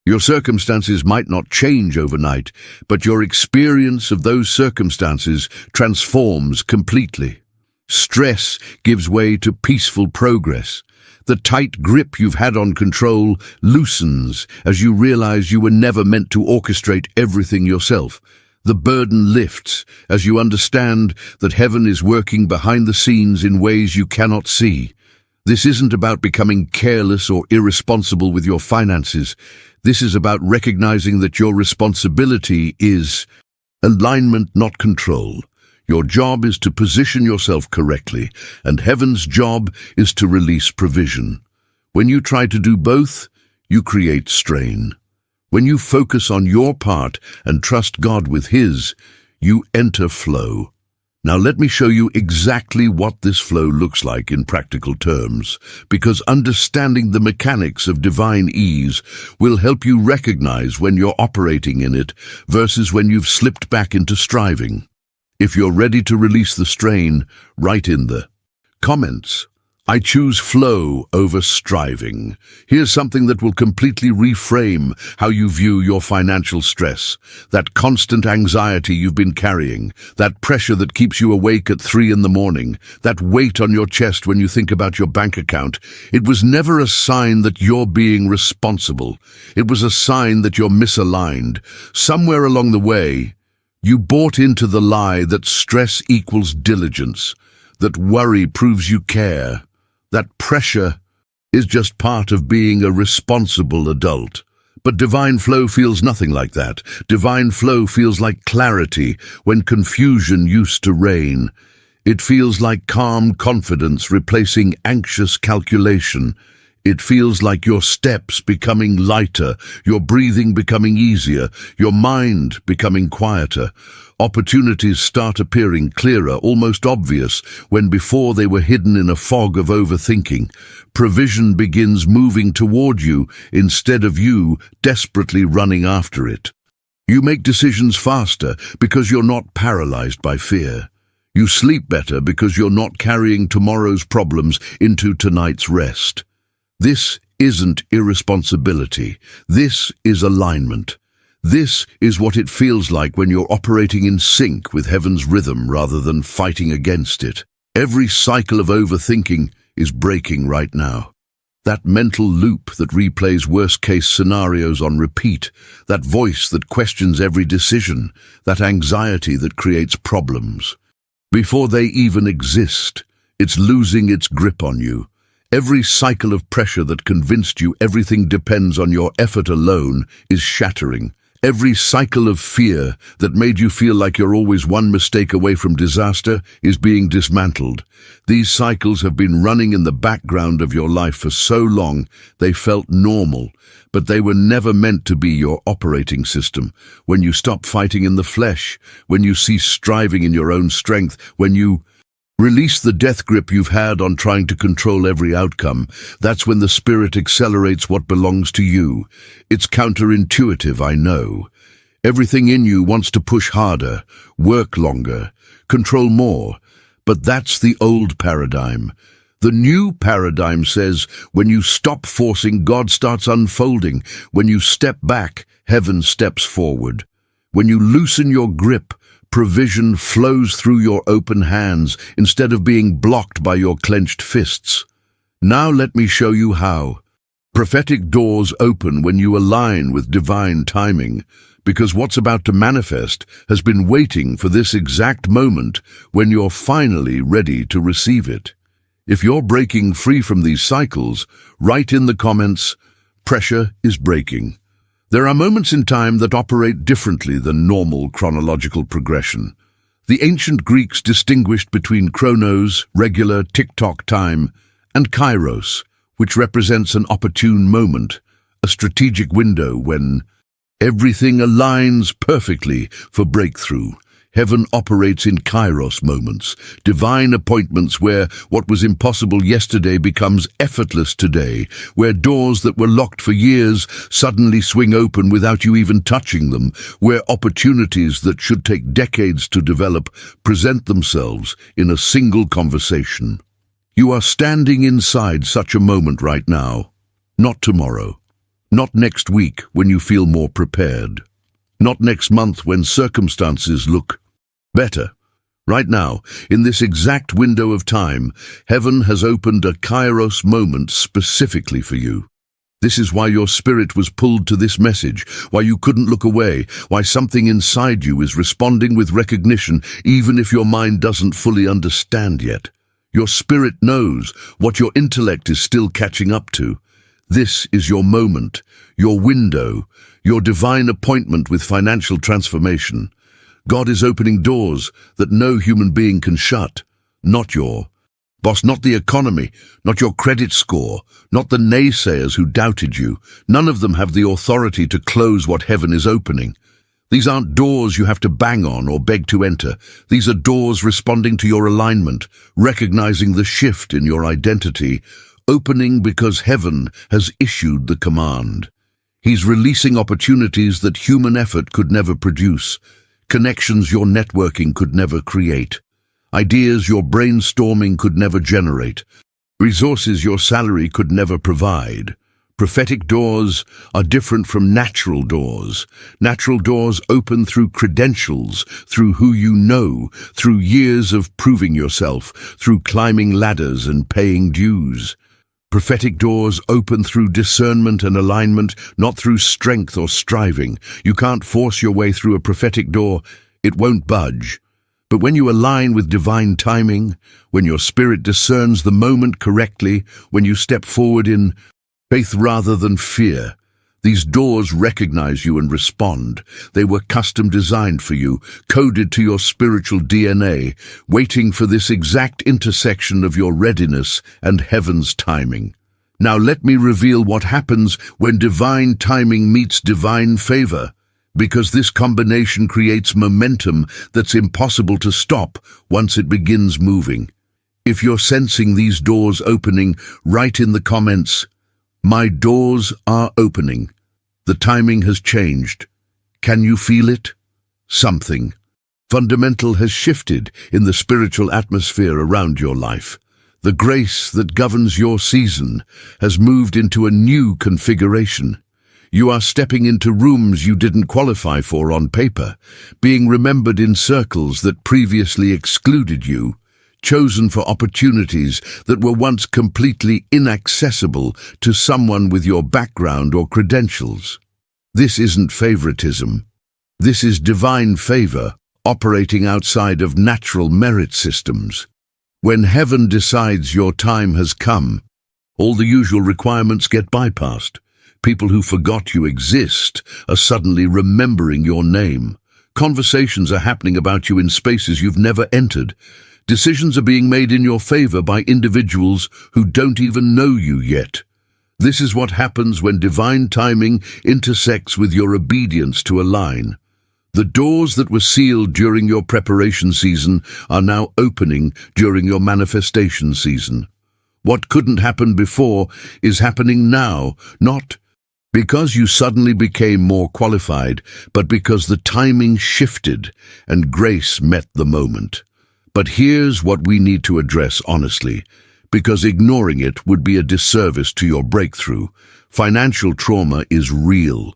Your circumstances might not change overnight, but your experience of those circumstances transforms completely. Stress gives way to peaceful progress. The tight grip you've had on control loosens as you realize you were never meant to orchestrate everything yourself. The burden lifts as you understand that heaven is working behind the scenes in ways you cannot see. This isn't about becoming careless or irresponsible with your finances. This is about recognizing that your responsibility is alignment, not control. Your job is to position yourself correctly, and heaven's job is to release provision. When you try to do both, you create strain. When you focus on your part and trust God with his, you enter flow. Now let me show you exactly what this flow looks like in practical terms, because understanding the mechanics of divine ease will help you recognize when you're operating in it versus when you've slipped back into striving. If you're ready to release the strain, write in the comments, "I choose flow over striving." Here's something that will completely reframe how you view your financial stress, that constant anxiety you've been carrying, that pressure that keeps you awake at 3 in the morning, that weight on your chest when you think about your bank account. It was never a sign that you're being responsible. It was a sign that you're misaligned. Somewhere along the way, you bought into the lie that stress equals diligence, that worry proves you care, that pressure is just part of being a responsible adult. But divine flow feels nothing like that. Divine flow feels like clarity when confusion used to reign. It feels like calm confidence replacing anxious calculation. It feels like your steps becoming lighter, your breathing becoming easier, your mind becoming quieter. Opportunities start appearing clearer, almost obvious, when before they were hidden in a fog of overthinking. Provision begins moving toward you instead of you desperately running after it. You make decisions faster because you're not paralyzed by fear. You sleep better because you're not carrying tomorrow's problems into tonight's rest. This isn't irresponsibility. This is alignment. This is what it feels like when you're operating in sync with heaven's rhythm rather than fighting against it. Every cycle of overthinking is breaking right now. That mental loop that replays worst-case scenarios on repeat, that voice that questions every decision, that anxiety that creates problems. Before they even exist, it's losing its grip on you. Every cycle of pressure that convinced you everything depends on your effort alone is shattering. Every cycle of fear that made you feel like you're always one mistake away from disaster is being dismantled. These cycles have been running in the background of your life for so long they felt normal, but they were never meant to be your operating system. When you stop fighting in the flesh, when you cease striving in your own strength, when you release the death grip you've had on trying to control every outcome, that's when the Spirit accelerates what belongs to you. It's counterintuitive, I know. Everything in you wants to push harder, work longer, control more. But that's the old paradigm. The new paradigm says when you stop forcing, God starts unfolding. When you step back, heaven steps forward. When you loosen your grip, provision flows through your open hands instead of being blocked by your clenched fists. Now let me show you how. Prophetic doors open when you align with divine timing, because what's about to manifest has been waiting for this exact moment when you're finally ready to receive it. If you're breaking free from these cycles, write in the comments, "Pressure is breaking." There are moments in time that operate differently than normal chronological progression. The ancient Greeks distinguished between chronos, regular tick-tock time, and kairos, which represents an opportune moment, a strategic window when everything aligns perfectly for breakthrough. Heaven operates in kairos moments, divine appointments where what was impossible yesterday becomes effortless today, where doors that were locked for years suddenly swing open without you even touching them, where opportunities that should take decades to develop present themselves in a single conversation. You are standing inside such a moment right now, not tomorrow, not next week when you feel more prepared, not next month when circumstances look better. Right now, in this exact window of time, heaven has opened a kairos moment specifically for you. This is why your spirit was pulled to this message, why you couldn't look away, why something inside you is responding with recognition even if your mind doesn't fully understand yet. Your spirit knows what your intellect is still catching up to. This is your moment, your window, your divine appointment with financial transformation. God is opening doors that no human being can shut. Not your boss, not the economy, not your credit score, not the naysayers who doubted you. None of them have the authority to close what heaven is opening. These aren't doors you have to bang on or beg to enter. These are doors responding to your alignment, recognizing the shift in your identity, opening because heaven has issued the command. He's releasing opportunities that human effort could never produce, connections your networking could never create, ideas your brainstorming could never generate, resources your salary could never provide. Prophetic doors are different from natural doors. Natural doors open through credentials, through who you know, through years of proving yourself, through climbing ladders and paying dues. Prophetic doors open through discernment and alignment, not through strength or striving. You can't force your way through a prophetic door. It won't budge. But when you align with divine timing, when your spirit discerns the moment correctly, when you step forward in faith rather than fear, these doors recognize you and respond. They were custom designed for you, coded to your spiritual DNA, waiting for this exact intersection of your readiness and heaven's timing. Now let me reveal what happens when divine timing meets divine favor, because this combination creates momentum that's impossible to stop once it begins moving. If you're sensing these doors opening, write in the comments, "My doors are opening. The timing has changed." Can you feel it? Something fundamental has shifted in the spiritual atmosphere around your life. The grace that governs your season has moved into a new configuration. You are stepping into rooms you didn't qualify for on paper, being remembered in circles that previously excluded you, chosen for opportunities that were once completely inaccessible to someone with your background or credentials. This isn't favoritism. This is divine favor operating outside of natural merit systems. When heaven decides your time has come, all the usual requirements get bypassed. People who forgot you exist are suddenly remembering your name. Conversations are happening about you in spaces you've never entered. Decisions are being made in your favor by individuals who don't even know you yet. This is what happens when divine timing intersects with your obedience to align. The doors that were sealed during your preparation season are now opening during your manifestation season. What couldn't happen before is happening now, not because you suddenly became more qualified, but because the timing shifted and grace met the moment. But here's what we need to address honestly, because ignoring it would be a disservice to your breakthrough. Financial trauma is real.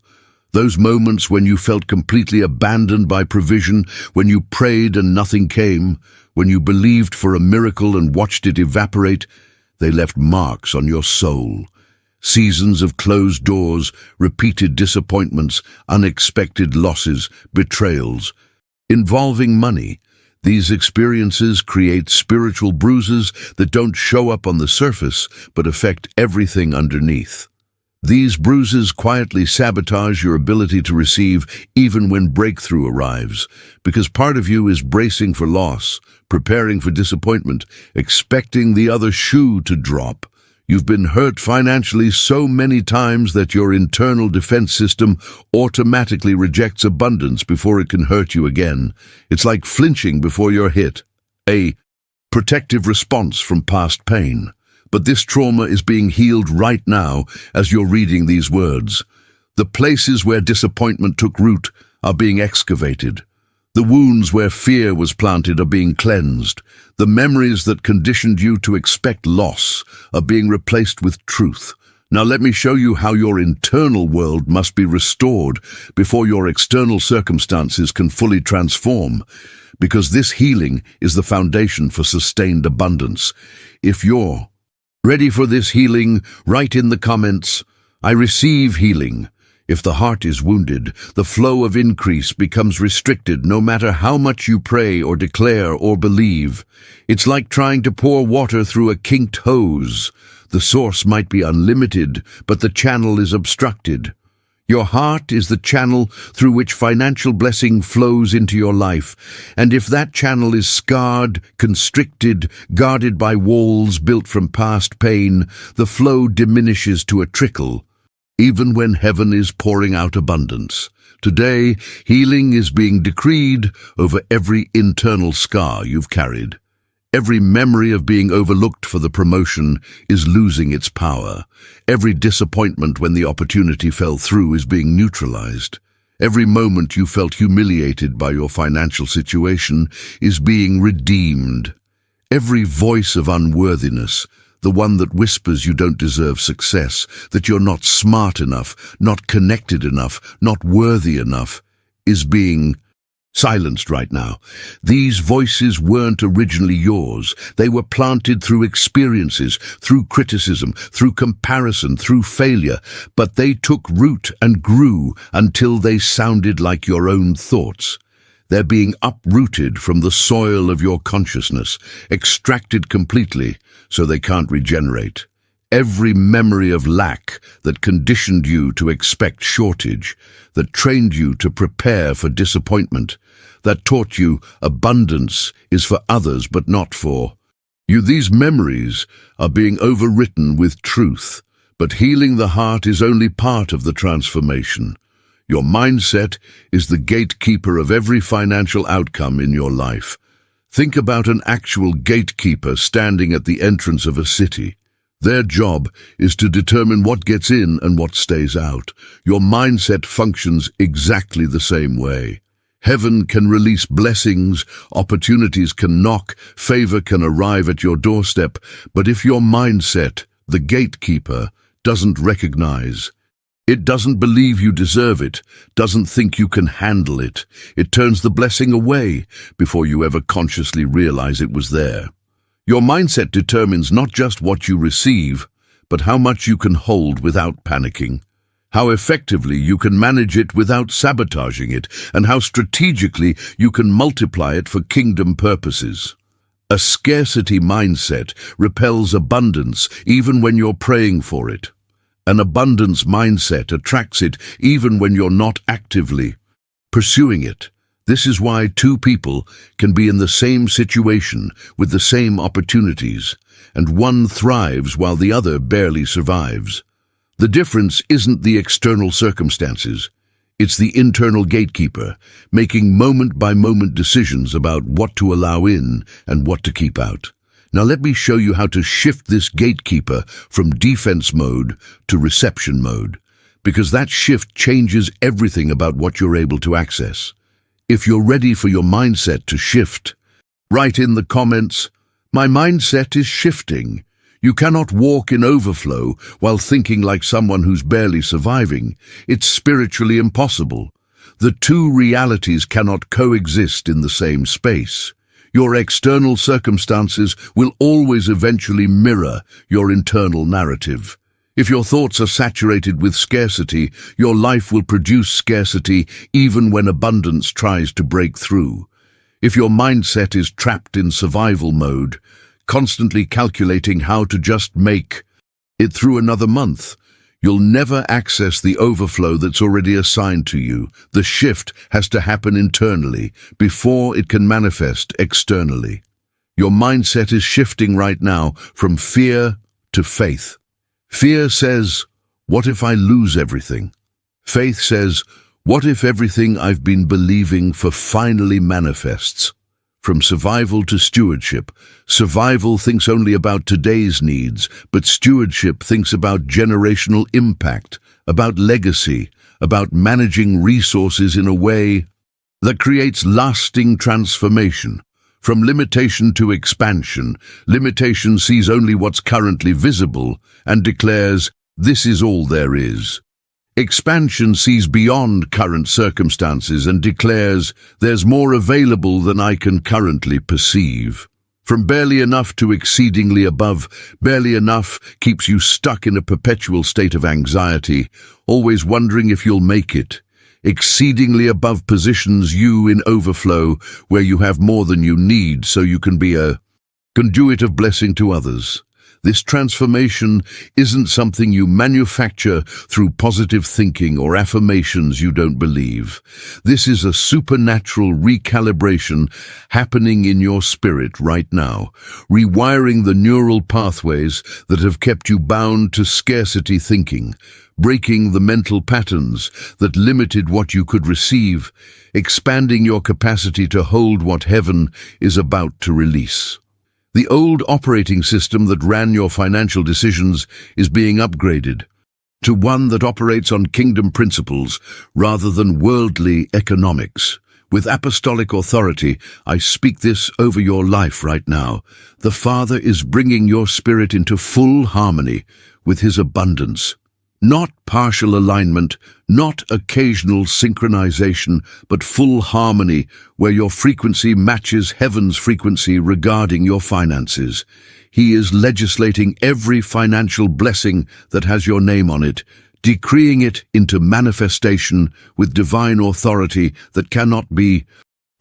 Those moments when you felt completely abandoned by provision, when you prayed and nothing came, when you believed for a miracle and watched it evaporate, they left marks on your soul. Seasons of closed doors, repeated disappointments, unexpected losses, betrayals. Involving money, these experiences create spiritual bruises that don't show up on the surface but affect everything underneath. These bruises quietly sabotage your ability to receive even when breakthrough arrives, because part of you is bracing for loss, preparing for disappointment, expecting the other shoe to drop. You've been hurt financially so many times that your internal defense system automatically rejects abundance before it can hurt you again. It's like flinching before you're hit. A protective response from past pain. But this trauma is being healed right now as you're reading these words. The places where disappointment took root are being excavated. The wounds where fear was planted are being cleansed. The memories that conditioned you to expect loss are being replaced with truth. Now let me show you how your internal world must be restored before your external circumstances can fully transform, because this healing is the foundation for sustained abundance. If you're ready for this healing, write in the comments, "I receive healing." If the heart is wounded, the flow of increase becomes restricted no matter how much you pray or declare or believe. It's like trying to pour water through a kinked hose. The source might be unlimited, but the channel is obstructed. Your heart is the channel through which financial blessing flows into your life, and if that channel is scarred, constricted, guarded by walls built from past pain, the flow diminishes to a trickle, even when heaven is pouring out abundance. Today, healing is being decreed over every internal scar you've carried. Every memory of being overlooked for the promotion is losing its power. Every disappointment when the opportunity fell through is being neutralized. Every moment you felt humiliated by your financial situation is being redeemed. Every voice of unworthiness, the one that whispers you don't deserve success, that you're not smart enough, not connected enough, not worthy enough, is being silenced right now. These voices weren't originally yours. They were planted through experiences, through criticism, through comparison, through failure, but they took root and grew until they sounded like your own thoughts. They're being uprooted from the soil of your consciousness, extracted completely so they can't regenerate. Every memory of lack that conditioned you to expect shortage, that trained you to prepare for disappointment, that taught you abundance is for others but not for you. These memories are being overwritten with truth, but healing the heart is only part of the transformation. Your mindset is the gatekeeper of every financial outcome in your life. Think about an actual gatekeeper standing at the entrance of a city. Their job is to determine what gets in and what stays out. Your mindset functions exactly the same way. Heaven can release blessings, opportunities can knock, favor can arrive at your doorstep, but if your mindset, the gatekeeper, doesn't recognize, it doesn't believe you deserve it, doesn't think you can handle it, it turns the blessing away before you ever consciously realize it was there. Your mindset determines not just what you receive, but how much you can hold without panicking, how effectively you can manage it without sabotaging it, and how strategically you can multiply it for kingdom purposes. A scarcity mindset repels abundance even when you're praying for it. An abundance mindset attracts it even when you're not actively pursuing it. This is why two people can be in the same situation with the same opportunities, and one thrives while the other barely survives. The difference isn't the external circumstances. It's the internal gatekeeper, making moment-by-moment decisions about what to allow in and what to keep out. Now let me show you how to shift this gatekeeper from defense mode to reception mode, because that shift changes everything about what you're able to access. If you're ready for your mindset to shift, write in the comments, "My mindset is shifting." You cannot walk in overflow while thinking like someone who's barely surviving. It's spiritually impossible. The two realities cannot coexist in the same space. Your external circumstances will always eventually mirror your internal narrative. If your thoughts are saturated with scarcity, your life will produce scarcity even when abundance tries to break through. If your mindset is trapped in survival mode, constantly calculating how to just make it through another month, you'll never access the overflow that's already assigned to you. The shift has to happen internally before it can manifest externally. Your mindset is shifting right now from fear to faith. Fear says, "What if I lose everything?" Faith says, "What if everything I've been believing for finally manifests?" From survival to stewardship, survival thinks only about today's needs, but stewardship thinks about generational impact, about legacy, about managing resources in a way that creates lasting transformation. From limitation to expansion, limitation sees only what's currently visible and declares, "This is all there is." Expansion sees beyond current circumstances and declares, "There's more available than I can currently perceive." From barely enough to exceedingly above, barely enough keeps you stuck in a perpetual state of anxiety, always wondering if you'll make it. Exceedingly above positions you in overflow, where you have more than you need so you can be a conduit of blessing to others. This transformation isn't something you manufacture through positive thinking or affirmations you don't believe. This is a supernatural recalibration happening in your spirit right now, rewiring the neural pathways that have kept you bound to scarcity thinking, breaking the mental patterns that limited what you could receive, expanding your capacity to hold what heaven is about to release. The old operating system that ran your financial decisions is being upgraded to one that operates on kingdom principles rather than worldly economics. With apostolic authority, I speak this over your life right now. The Father is bringing your spirit into full harmony with His abundance. Not partial alignment, not occasional synchronization, but full harmony where your frequency matches heaven's frequency regarding your finances. He is legislating every financial blessing that has your name on it, decreeing it into manifestation with divine authority that cannot be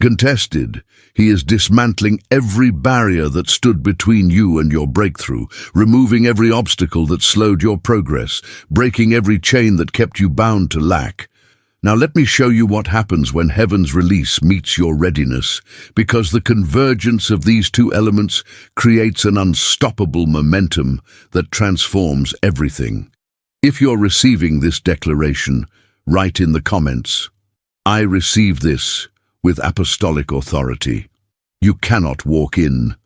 contested. He is dismantling every barrier that stood between you and your breakthrough, removing every obstacle that slowed your progress, breaking every chain that kept you bound to lack. Now let me show you what happens when heaven's release meets your readiness, because the convergence of these two elements creates an unstoppable momentum that transforms everything. If you're receiving this declaration, write in the comments, "I receive this with apostolic authority." You cannot walk in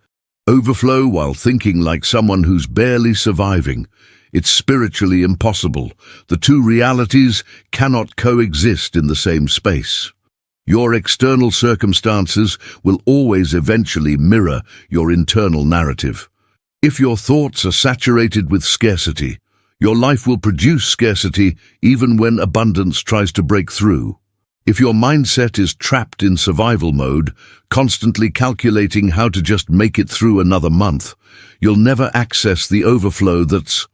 overflow while thinking like someone who's barely surviving. It's spiritually impossible. The two realities cannot coexist in the same space. Your external circumstances will always eventually mirror your internal narrative. If your thoughts are saturated with scarcity, your life will produce scarcity even when abundance tries to break through. If your mindset is trapped in survival mode, constantly calculating how to just make it through another month, you'll never access the overflow that's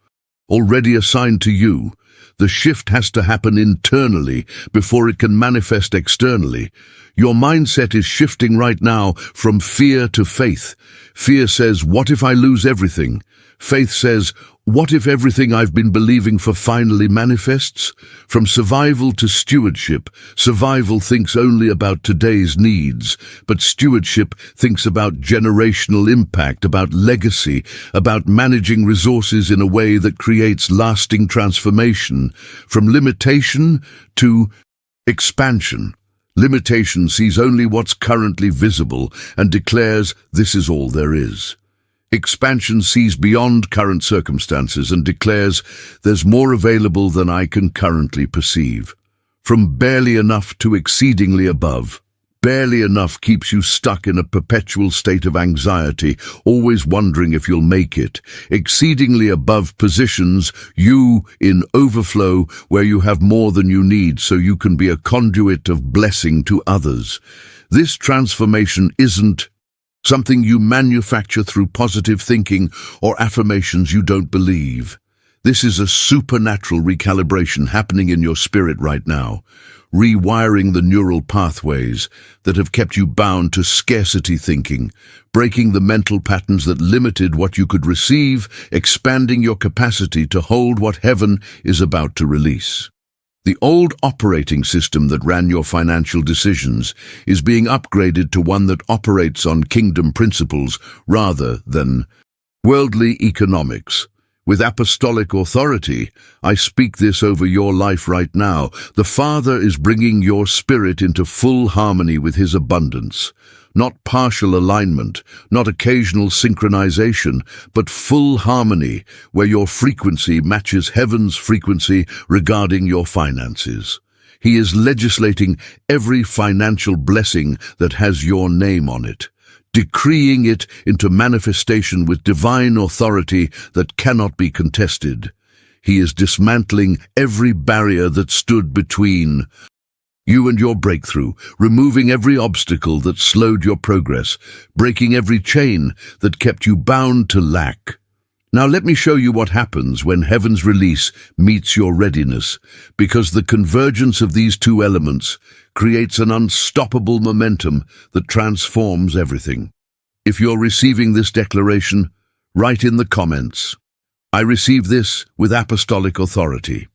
already assigned to you. The shift has to happen internally before it can manifest externally. Your mindset is shifting right now from fear to faith. Fear says, "What if I lose everything?" Faith says, "What if everything I've been believing for finally manifests?" From survival to stewardship, survival thinks only about today's needs, but stewardship thinks about generational impact, about legacy, about managing resources in a way that creates lasting transformation. From limitation to expansion. Limitation sees only what's currently visible and declares, "This is all there is." Expansion sees beyond current circumstances and declares, "There's more available than I can currently perceive." From barely enough to exceedingly above, barely enough keeps you stuck in a perpetual state of anxiety, always wondering if you'll make it. Exceedingly above positions you in overflow, where you have more than you need so you can be a conduit of blessing to others. This transformation isn't something you manufacture through positive thinking or affirmations you don't believe. This is a supernatural recalibration happening in your spirit right now, rewiring the neural pathways that have kept you bound to scarcity thinking, breaking the mental patterns that limited what you could receive, expanding your capacity to hold what heaven is about to release. The old operating system that ran your financial decisions is being upgraded to one that operates on kingdom principles rather than worldly economics. With apostolic authority, I speak this over your life right now. The Father is bringing your spirit into full harmony with His abundance. Not partial alignment, not occasional synchronization, but full harmony, where your frequency matches heaven's frequency regarding your finances. He is legislating every financial blessing that has your name on it, decreeing it into manifestation with divine authority that cannot be contested. He is dismantling every barrier that stood between you and your breakthrough, removing every obstacle that slowed your progress, breaking every chain that kept you bound to lack. Now let me show you what happens when heaven's release meets your readiness, because the convergence of these two elements creates an unstoppable momentum that transforms everything. If you're receiving this declaration, write in the comments, "I receive this with apostolic authority."